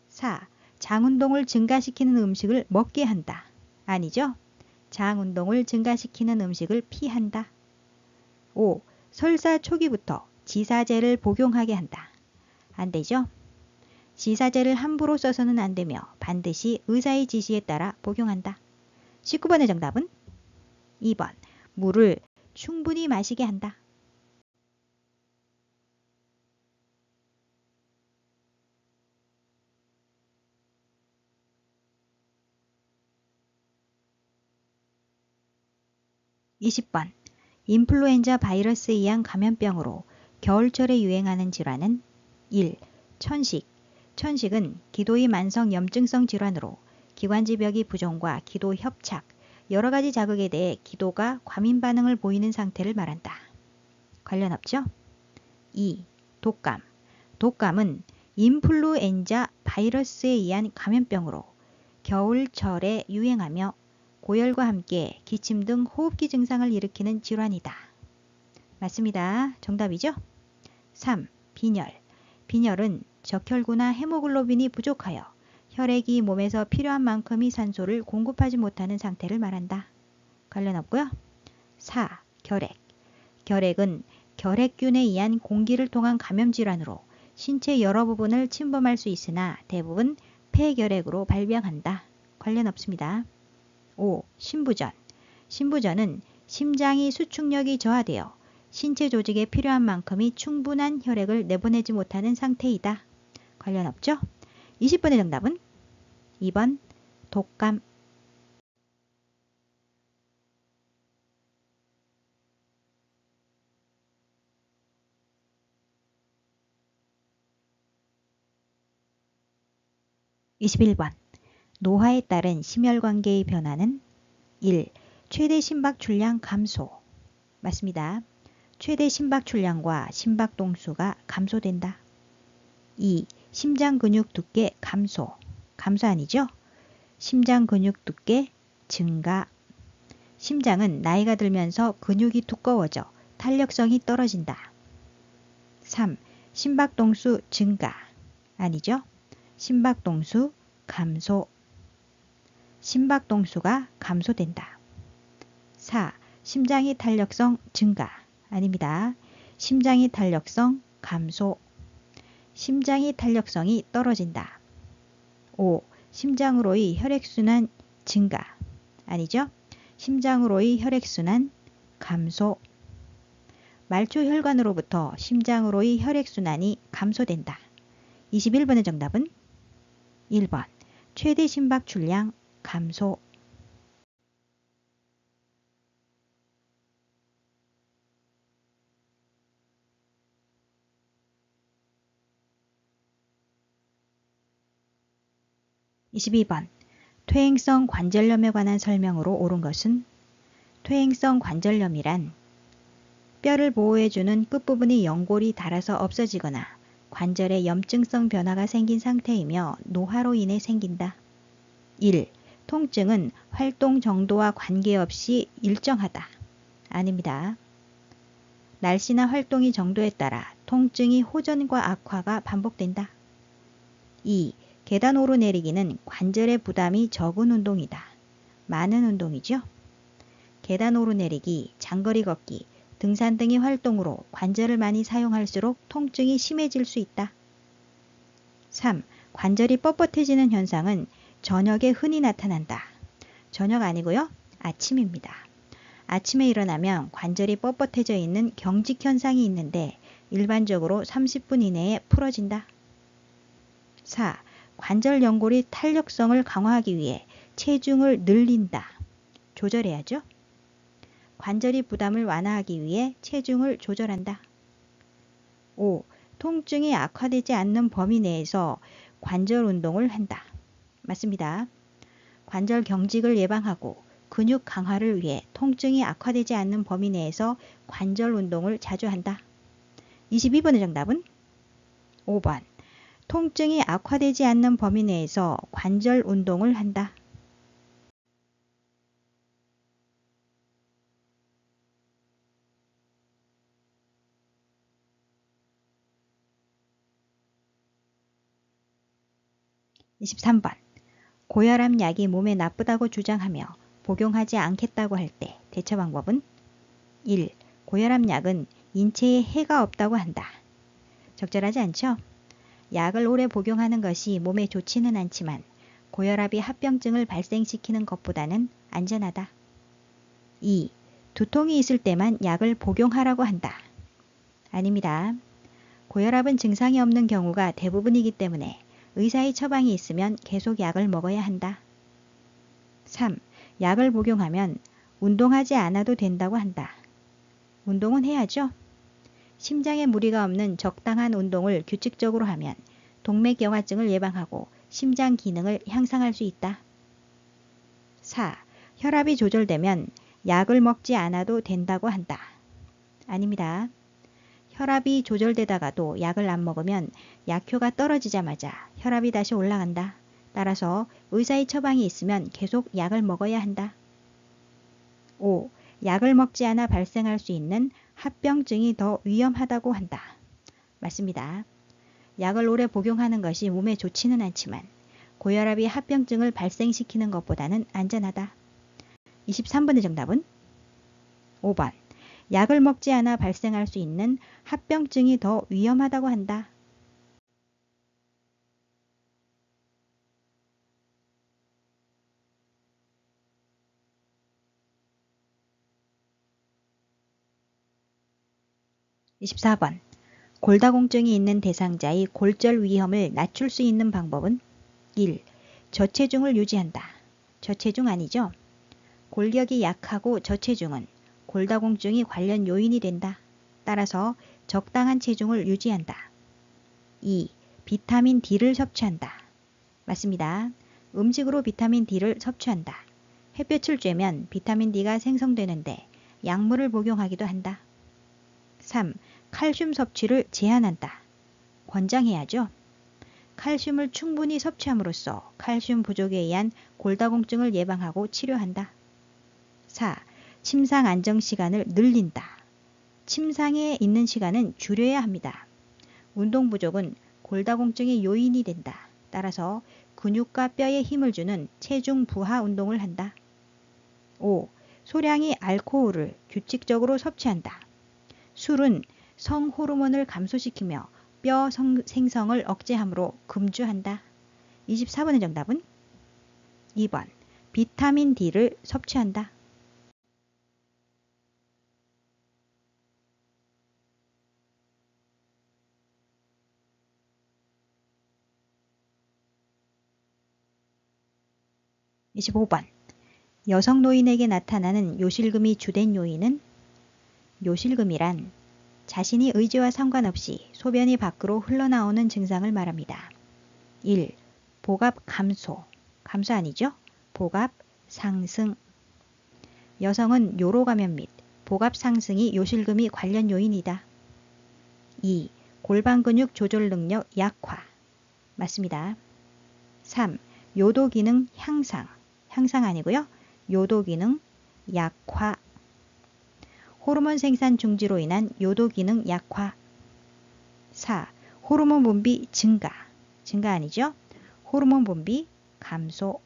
4. 장 운동을 증가시키는 음식을 먹게 한다. 아니죠? 장 운동을 증가시키는 음식을 피한다. 5. 설사 초기부터 지사제를 복용하게 한다. 안 되죠? 지사제를 함부로 써서는 안 되며 반드시 의사의 지시에 따라 복용한다. 19번의 정답은 2번. 물을 충분히 마시게 한다. 20번. 인플루엔자 바이러스에 의한 감염병으로 겨울철에 유행하는 질환은 1. 천식. 천식은 기도의 만성 염증성 질환으로 기관지벽의 부종과 기도 협착, 여러 가지 자극에 대해 기도가 과민 반응을 보이는 상태를 말한다. 관련 없죠? 2. 독감. 독감은 인플루엔자 바이러스에 의한 감염병으로 겨울철에 유행하며 고열과 함께 기침 등 호흡기 증상을 일으키는 질환이다. 맞습니다. 정답이죠? 3. 빈혈. 빈혈은 적혈구나 헤모글로빈이 부족하여 혈액이 몸에서 필요한 만큼의 산소를 공급하지 못하는 상태를 말한다. 관련 없고요. 4. 결핵. 결핵은 결핵균에 의한 공기를 통한 감염질환으로 신체 여러 부분을 침범할 수 있으나 대부분 폐결핵으로 발병한다. 관련 없습니다. 5. 심부전. 심부전은 심장이 수축력이 저하되어 신체 조직에 필요한 만큼의 충분한 혈액을 내보내지 못하는 상태이다. 관련 없죠? 20번의 정답은 2번 독감. 21번. 노화에 따른 심혈관계의 변화는 1. 최대 심박 출량 감소. 맞습니다. 최대 심박 출량과 심박 동수가 감소된다. 2. 심장 근육 두께 감소. 감소 아니죠? 심장 근육 두께 증가. 심장은 나이가 들면서 근육이 두꺼워져 탄력성이 떨어진다. 3. 심박 동수 증가. 아니죠? 심박 동수 감소. 심박 동수가 감소된다. 4. 심장의 탄력성 증가. 아닙니다. 심장의 탄력성 감소. 심장의 탄력성이 떨어진다. 5. 심장으로의 혈액순환 증가. 아니죠? 심장으로의 혈액순환 감소. 말초혈관으로부터 심장으로의 혈액순환이 감소된다. 21번의 정답은 1번. 최대 심박 출량 감소. 22번. 퇴행성 관절염에 관한 설명으로 옳은 것은 퇴행성 관절염이란 뼈를 보호해주는 끝부분이 연골이 닳아서 없어지거나 관절에 염증성 변화가 생긴 상태이며 노화로 인해 생긴다. 1. 통증은 활동 정도와 관계없이 일정하다. 아닙니다. 날씨나 활동의 정도에 따라 통증이 호전과 악화가 반복된다. 2. 계단 오르내리기는 관절의 부담이 적은 운동이다. 많은 운동이죠. 계단 오르내리기, 장거리 걷기, 등산 등의 활동으로 관절을 많이 사용할수록 통증이 심해질 수 있다. 3. 관절이 뻣뻣해지는 현상은 저녁에 흔히 나타난다. 저녁 아니고요. 아침입니다. 아침에 일어나면 관절이 뻣뻣해져 있는 경직 현상이 있는데 일반적으로 30분 이내에 풀어진다. 4. 관절 연골이 탄력성을 강화하기 위해 체중을 늘린다. 조절해야죠. 관절이 부담을 완화하기 위해 체중을 조절한다. 5. 통증이 악화되지 않는 범위 내에서 관절 운동을 한다. 맞습니다. 관절 경직을 예방하고 근육 강화를 위해 통증이 악화되지 않는 범위 내에서 관절 운동을 자주 한다. 22번의 정답은 5번. 통증이 악화되지 않는 범위 내에서 관절 운동을 한다. 23번. 고혈압 약이 몸에 나쁘다고 주장하며 복용하지 않겠다고 할 때 대처 방법은 1. 고혈압 약은 인체에 해가 없다고 한다. 적절하지 않죠? 약을 오래 복용하는 것이 몸에 좋지는 않지만 고혈압이 합병증을 발생시키는 것보다는 안전하다. 2. 두통이 있을 때만 약을 복용하라고 한다. 아닙니다. 고혈압은 증상이 없는 경우가 대부분이기 때문에 의사의 처방이 있으면 계속 약을 먹어야 한다. 3. 약을 복용하면 운동하지 않아도 된다고 한다. 운동은 해야죠. 심장에 무리가 없는 적당한 운동을 규칙적으로 하면 동맥경화증을 예방하고 심장 기능을 향상할 수 있다. 4. 혈압이 조절되면 약을 먹지 않아도 된다고 한다. 아닙니다. 혈압이 조절되다가도 약을 안 먹으면 약효가 떨어지자마자 혈압이 다시 올라간다. 따라서 의사의 처방이 있으면 계속 약을 먹어야 한다. 5. 약을 먹지 않아 발생할 수 있는 합병증이 더 위험하다고 한다. 맞습니다. 약을 오래 복용하는 것이 몸에 좋지는 않지만 고혈압이 합병증을 발생시키는 것보다는 안전하다. 23번의 정답은 5번. 약을 먹지 않아 발생할 수 있는 합병증이 더 위험하다고 한다. 24번. 골다공증이 있는 대상자의 골절 위험을 낮출 수 있는 방법은 1. 저체중을 유지한다. 저체중 아니죠? 골격이 약하고 저체중은 골다공증이 관련 요인이 된다. 따라서 적당한 체중을 유지한다. 2. 비타민 D를 섭취한다. 맞습니다. 음식으로 비타민 D를 섭취한다. 햇볕을 쬐면 비타민 D가 생성되는데 약물을 복용하기도 한다. 3. 칼슘 섭취를 제한한다. 권장해야죠. 칼슘을 충분히 섭취함으로써 칼슘 부족에 의한 골다공증을 예방하고 치료한다. 4. 침상 안정 시간을 늘린다. 침상에 있는 시간은 줄여야 합니다. 운동 부족은 골다공증의 요인이 된다. 따라서 근육과 뼈에 힘을 주는 체중 부하 운동을 한다. 5. 소량의 알코올을 규칙적으로 섭취한다. 술은 성호르몬을 감소시키며 뼈 생성을 억제하므로 금주한다. 24번의 정답은 2번. 비타민 D를 섭취한다. 25번. 여성 노인에게 나타나는 요실금이 주된 요인은 요실금이란 자신이 의지와 상관없이 소변이 밖으로 흘러나오는 증상을 말합니다. 1. 복압 감소. 감소 아니죠? 복압 상승. 여성은 요로 감염 및 복압 상승이 요실금이 관련 요인이다. 2. 골반 근육 조절 능력 약화. 맞습니다. 3. 요도 기능 향상. 향상 아니고요. 요도 기능 약화. 호르몬 생산 중지로 인한 요도 기능 약화. 4. 호르몬 분비 증가. 증가 아니죠? 호르몬 분비 감소.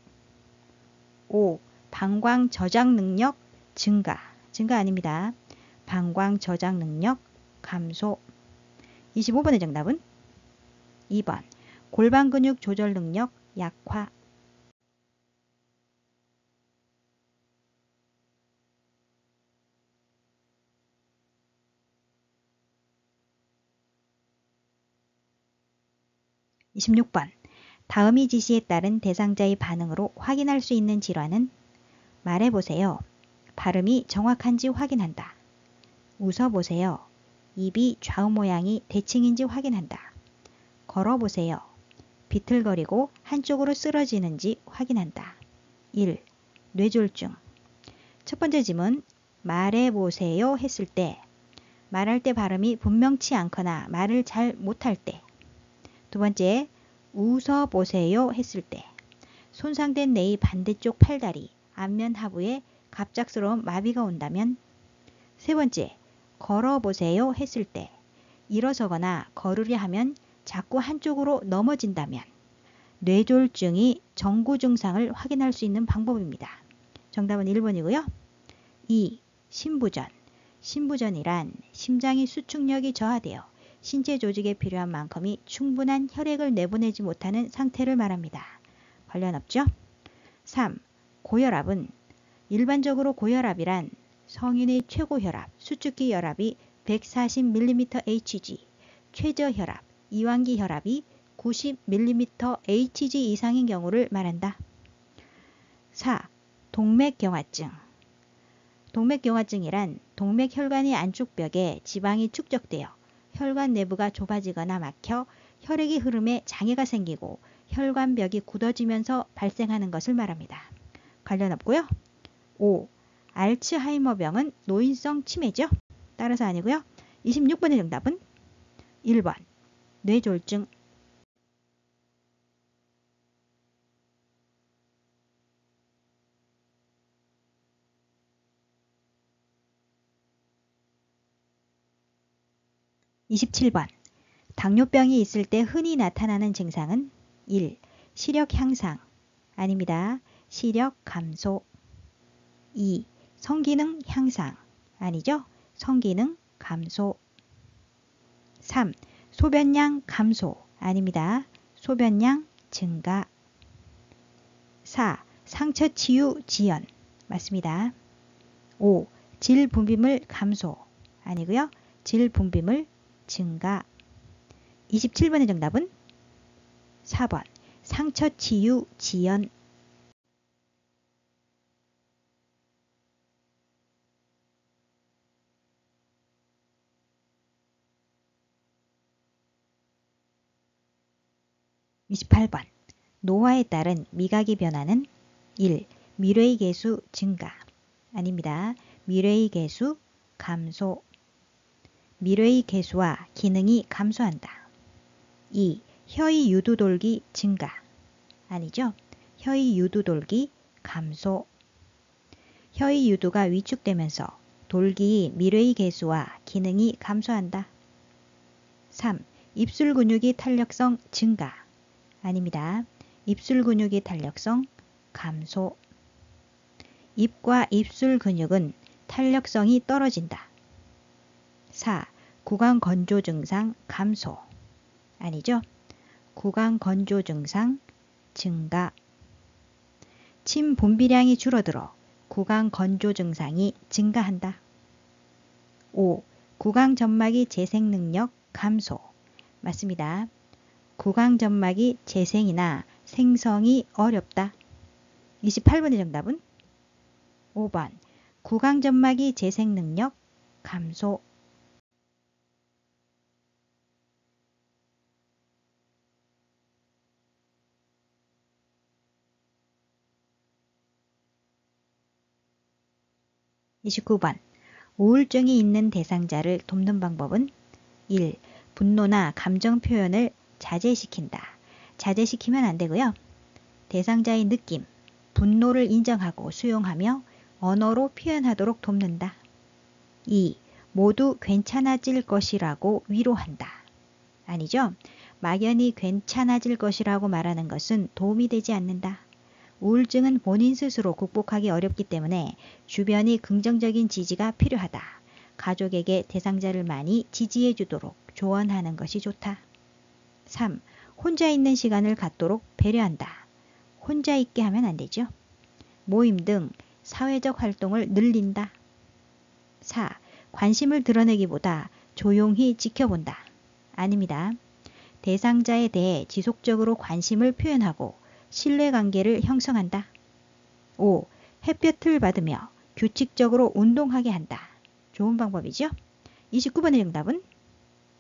5. 방광 저장 능력 증가. 증가 아닙니다. 방광 저장 능력 감소. 25번의 정답은 2번. 골반 근육 조절 능력 약화. 26번. 다음이 지시에 따른 대상자의 반응으로 확인할 수 있는 질환은 말해보세요. 발음이 정확한지 확인한다. 웃어보세요. 입이 좌우 모양이 대칭인지 확인한다. 걸어보세요. 비틀거리고 한쪽으로 쓰러지는지 확인한다. 1. 뇌졸중. 첫 번째 질문 말해보세요 했을 때 말할 때 발음이 분명치 않거나 말을 잘 못할 때. 두 번째 웃어보세요 했을 때 손상된 뇌의 반대쪽 팔다리 안면 하부에 갑작스러운 마비가 온다면. 세 번째 걸어보세요 했을 때 일어서거나 걸으려 하면 자꾸 한쪽으로 넘어진다면. 뇌졸중이 정구 증상을 확인할 수 있는 방법입니다. 정답은 1번이고요. 2. 심부전. 심부전이란 심장의 수축력이 저하되어 신체 조직에 필요한 만큼이 충분한 혈액을 내보내지 못하는 상태를 말합니다. 관련 없죠? 3. 고혈압은 일반적으로 고혈압이란 성인의 최고 혈압, 수축기 혈압이 140mmHg, 최저 혈압, 이완기 혈압이 90mmHg 이상인 경우를 말한다. 4. 동맥경화증. 동맥경화증이란 동맥혈관의 안쪽 벽에 지방이 축적되어 혈관 내부가 좁아지거나 막혀 혈액의 흐름에 장애가 생기고 혈관벽이 굳어지면서 발생하는 것을 말합니다. 관련 없고요. 5. 알츠하이머병은 노인성 치매죠? 따라서 아니고요. 26번의 정답은 1번. 뇌졸중. 27번. 당뇨병이 있을 때 흔히 나타나는 증상은 1. 시력 향상. 아닙니다. 시력 감소. 2. 성기능 향상. 아니죠? 성기능 감소. 3. 소변량 감소. 아닙니다. 소변량 증가. 4. 상처 치유 지연. 맞습니다. 5. 질 분비물 감소. 아니고요. 질 분비물 증가. 27번의 정답은 4번. 상처 치유 지연. 28번. 노화에 따른 미각의 변화는 1. 미뢰의 개수 증가. 아닙니다. 미뢰의 개수 감소. 미뢰의 개수와 기능이 감소한다. 2. 혀의 유두돌기 증가. 아니죠. 혀의 유두돌기 감소. 혀의 유두가 위축되면서 돌기의 미뢰의 개수와 기능이 감소한다. 3. 입술 근육의 탄력성 증가. 아닙니다. 입술 근육의 탄력성 감소. 입과 입술 근육은 탄력성이 떨어진다. 4. 구강 건조 증상 감소. 아니죠. 구강 건조 증상 증가. 침 분비량이 줄어들어 구강 건조 증상이 증가한다. 5. 구강 점막의 재생 능력 감소. 맞습니다. 구강 점막이 재생이나 생성이 어렵다. 28번의 정답은 5번. 구강 점막의 재생 능력 감소. 29번. 우울증이 있는 대상자를 돕는 방법은 1. 분노나 감정 표현을 자제시킨다. 자제시키면 안 되고요. 대상자의 느낌, 분노를 인정하고 수용하며 언어로 표현하도록 돕는다. 2. 모두 괜찮아질 것이라고 위로한다. 아니죠? 막연히 괜찮아질 것이라고 말하는 것은 도움이 되지 않는다. 우울증은 본인 스스로 극복하기 어렵기 때문에 주변이 긍정적인 지지가 필요하다. 가족에게 대상자를 많이 지지해 주도록 조언하는 것이 좋다. 3. 혼자 있는 시간을 갖도록 배려한다. 혼자 있게 하면 안 되죠. 모임 등 사회적 활동을 늘린다. 4. 관심을 드러내기보다 조용히 지켜본다. 아닙니다. 대상자에 대해 지속적으로 관심을 표현하고 신뢰관계를 형성한다. 5. 햇볕을 받으며 규칙적으로 운동하게 한다. 좋은 방법이죠? 29번의 정답은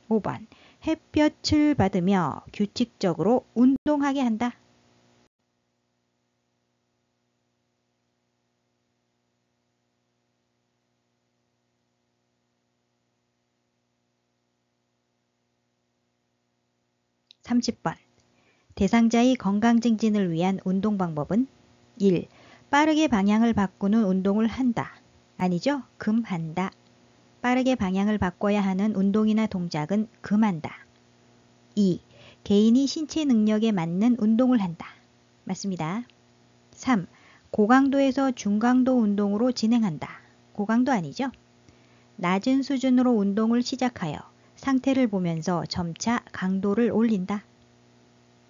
5번. 햇볕을 받으며 규칙적으로 운동하게 한다. (30번) 대상자의 건강 증진을 위한 운동 방법은 1. 빠르게 방향을 바꾸는 운동을 한다. 아니죠? 금한다. 빠르게 방향을 바꿔야 하는 운동이나 동작은 금한다. 2. 개인이 신체 능력에 맞는 운동을 한다. 맞습니다. 3. 고강도에서 중강도 운동으로 진행한다. 고강도 아니죠? 낮은 수준으로 운동을 시작하여 상태를 보면서 점차 강도를 올린다.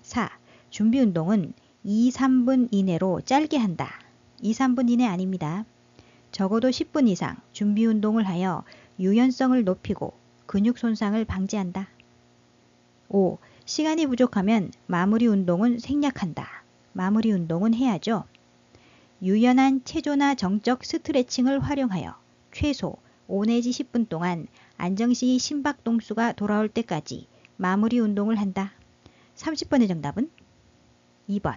4. 준비 운동은 2, 3분 이내로 짧게 한다. 2, 3분 이내 아닙니다. 적어도 10분 이상 준비 운동을 하여 유연성을 높이고 근육 손상을 방지한다. 5. 시간이 부족하면 마무리 운동은 생략한다. 마무리 운동은 해야죠. 유연한 체조나 정적 스트레칭을 활용하여 최소 5 내지 10분 동안 안정시 심박동수가 돌아올 때까지 마무리 운동을 한다. 30번의 정답은 2번.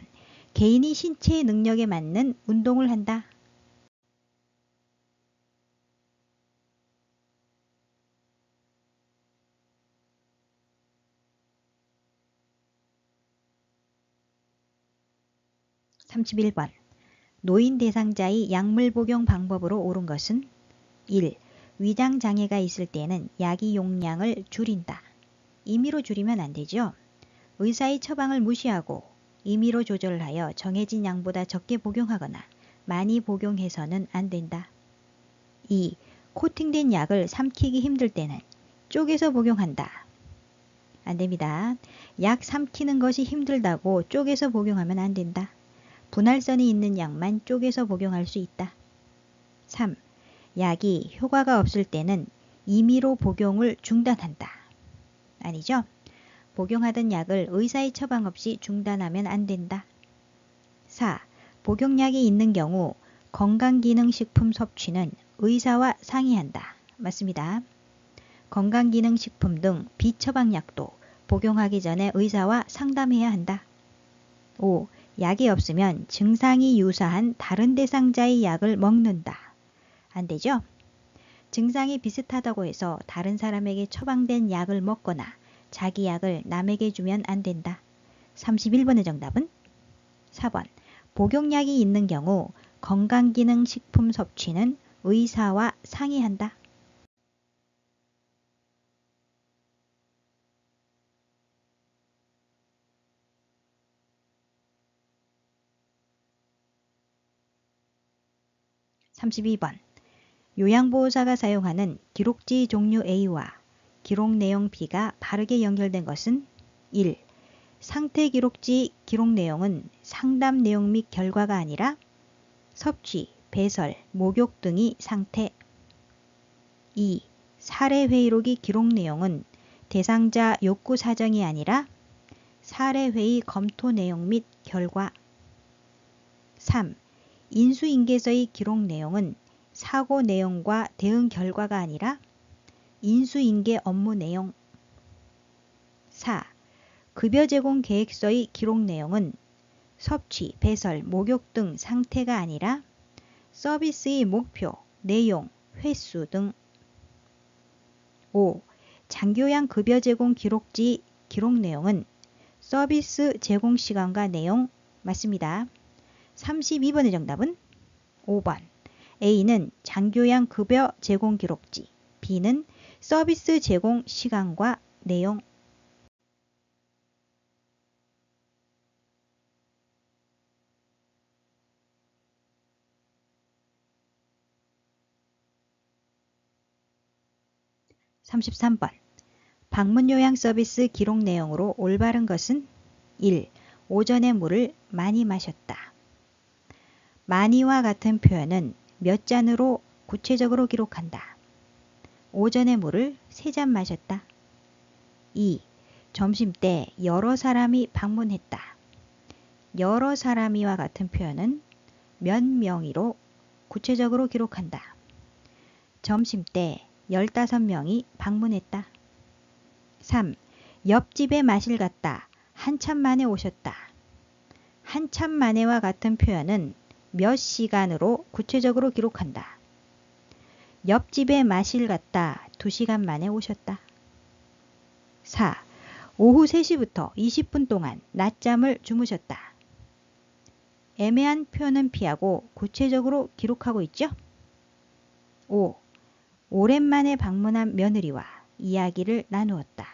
개인이 신체 능력에 맞는 운동을 한다. (31번) 노인 대상자의 약물 복용 방법으로 옳은 것은 1. 위장 장애가 있을 때는 약의 용량을 줄인다. 임의로 줄이면 안 되죠. 의사의 처방을 무시하고 임의로 조절하여 정해진 양보다 적게 복용하거나 많이 복용해서는 안 된다. 2. 코팅된 약을 삼키기 힘들 때는 쪼개서 복용한다. 안 됩니다. 약 삼키는 것이 힘들다고 쪼개서 복용하면 안 된다. 분할선이 있는 약만 쪼개서 복용할 수 있다. 3. 약이 효과가 없을 때는 임의로 복용을 중단한다. 아니죠? 복용하던 약을 의사의 처방 없이 중단하면 안 된다. 4. 복용약이 있는 경우 건강기능식품 섭취는 의사와 상의한다. 맞습니다. 건강기능식품 등 비처방약도 복용하기 전에 의사와 상담해야 한다. 5. 약이 없으면 증상이 유사한 다른 대상자의 약을 먹는다. 안 되죠? 증상이 비슷하다고 해서 다른 사람에게 처방된 약을 먹거나 자기 약을 남에게 주면 안 된다. 31번의 정답은 4번. 복용약이 있는 경우 건강기능식품 섭취는 의사와 상의한다. (32번) 요양보호사가 사용하는 기록지 종류 A와 기록 내용 B가 바르게 연결된 것은 1. 상태 기록지 기록 내용은 상담 내용 및 결과가 아니라 섭취, 배설, 목욕 등의 상태. 2. 사례 회의록의 기록 내용은 대상자 욕구 사정이 아니라 사례 회의 검토 내용 및 결과. 3. 인수인계서의 기록 내용은 사고 내용과 대응 결과가 아니라 인수인계 업무 내용. 4. 급여 제공 계획서의 기록 내용은 섭취, 배설, 목욕 등 상태가 아니라 서비스의 목표, 내용, 횟수 등 5. 장교양 급여 제공 기록지 기록 내용은 서비스 제공 시간과 내용 맞습니다. 32번의 정답은 5번. A는 장교양 급여 제공 기록지, B는 서비스 제공 시간과 내용. (33번) 방문 요양 서비스 기록 내용으로 올바른 것은 1. 오전에 물을 많이 마셨다. 많이와 같은 표현은 몇 잔으로 구체적으로 기록한다. 오전에 물을 3잔 마셨다. 2. 점심때 여러 사람이 방문했다. 여러 사람이와 같은 표현은 몇 명이로 구체적으로 기록한다. 점심때 15명이 방문했다. 3. 옆집에 마실 갔다. 한참 만에 오셨다. 한참 만에와 같은 표현은 몇 시간으로 구체적으로 기록한다. 옆집에 마실 갔다. 2시간 만에 오셨다. 4. 오후 3시부터 20분 동안 낮잠을 주무셨다. 애매한 표현은 피하고 구체적으로 기록하고 있죠? 5. 오랜만에 방문한 며느리와 이야기를 나누었다.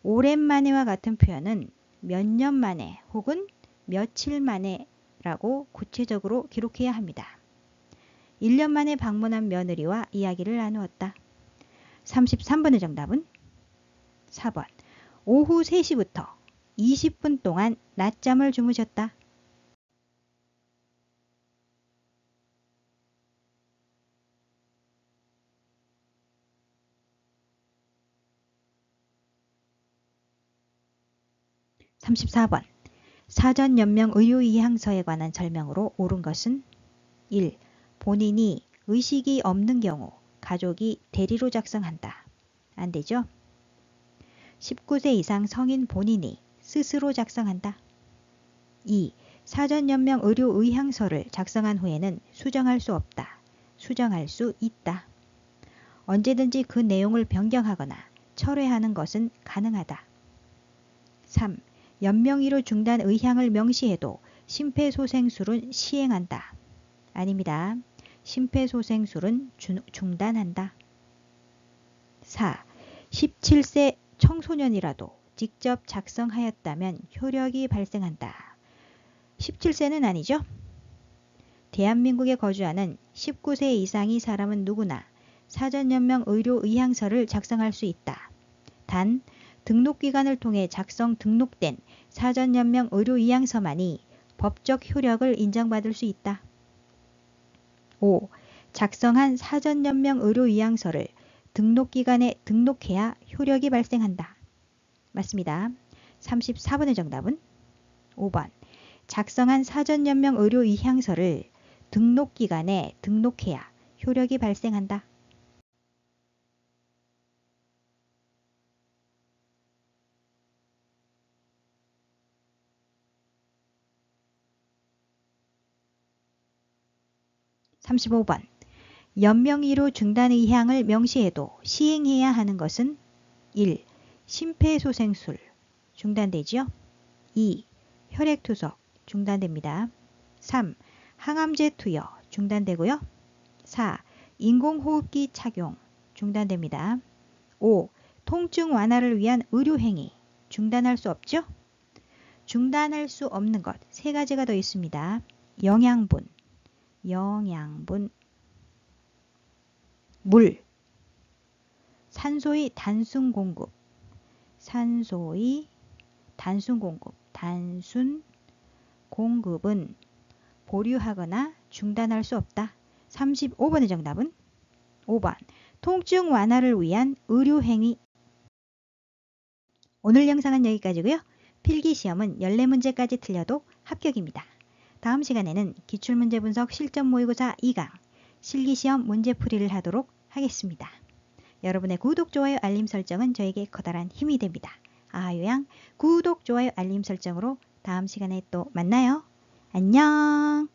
오랜만에와 같은 표현은 몇 년 만에 혹은 며칠 만에 라고 구체적으로 기록해야 합니다. 1년 만에 방문한 며느리와 이야기를 나누었다. 33번의 정답은 4번. 오후 3시부터 20분 동안 낮잠을 주무셨다. (34번) 사전 연명 의료의향서에 관한 설명으로 옳은 것은 1. 본인이 의식이 없는 경우 가족이 대리로 작성한다. 안 되죠? 19세 이상 성인 본인이 스스로 작성한다. 2. 사전 연명 의료의향서를 작성한 후에는 수정할 수 없다. 수정할 수 있다. 언제든지 그 내용을 변경하거나 철회하는 것은 가능하다. 3. 연명의료 중단 의향을 명시해도 심폐소생술은 시행한다. 아닙니다. 심폐소생술은 중단한다. 4. 17세 청소년이라도 직접 작성하였다면 효력이 발생한다. 17세는 아니죠? 대한민국에 거주하는 19세 이상의 사람은 누구나 사전연명 의료의향서를 작성할 수 있다. 단 등록기관을 통해 작성 등록된 사전연명 의료의향서만이 법적 효력을 인정받을 수 있다. 5. 작성한 사전연명 의료의향서를 등록기관에 등록해야 효력이 발생한다. 맞습니다. 34번의 정답은 5번. 작성한 사전연명 의료의향서를 등록기관에 등록해야 효력이 발생한다. (35번) 연명의료 중단 의향을 명시해도 시행해야 하는 것은 1. 심폐소생술 중단되지요. 2. 혈액투석 중단됩니다. 3. 항암제 투여 중단되고요. 4. 인공호흡기 착용 중단됩니다. 5. 통증 완화를 위한 의료행위 중단할 수 없죠? 중단할 수 없는 것 3가지가 더 있습니다. 영양분, 물, 산소의 단순 공급, 단순 공급은 보류하거나 중단할 수 없다. 35번의 정답은 5번. 통증 완화를 위한 의료행위. 오늘 영상은 여기까지고요. 필기시험은 14문제까지 틀려도 합격입니다. 다음 시간에는 기출문제 분석 실전 모의고사 2강 실기시험 문제풀이를 하도록 하겠습니다. 여러분의 구독, 좋아요, 알림 설정은 저에게 커다란 힘이 됩니다. 아하요양 구독, 좋아요, 알림 설정으로 다음 시간에 또 만나요. 안녕.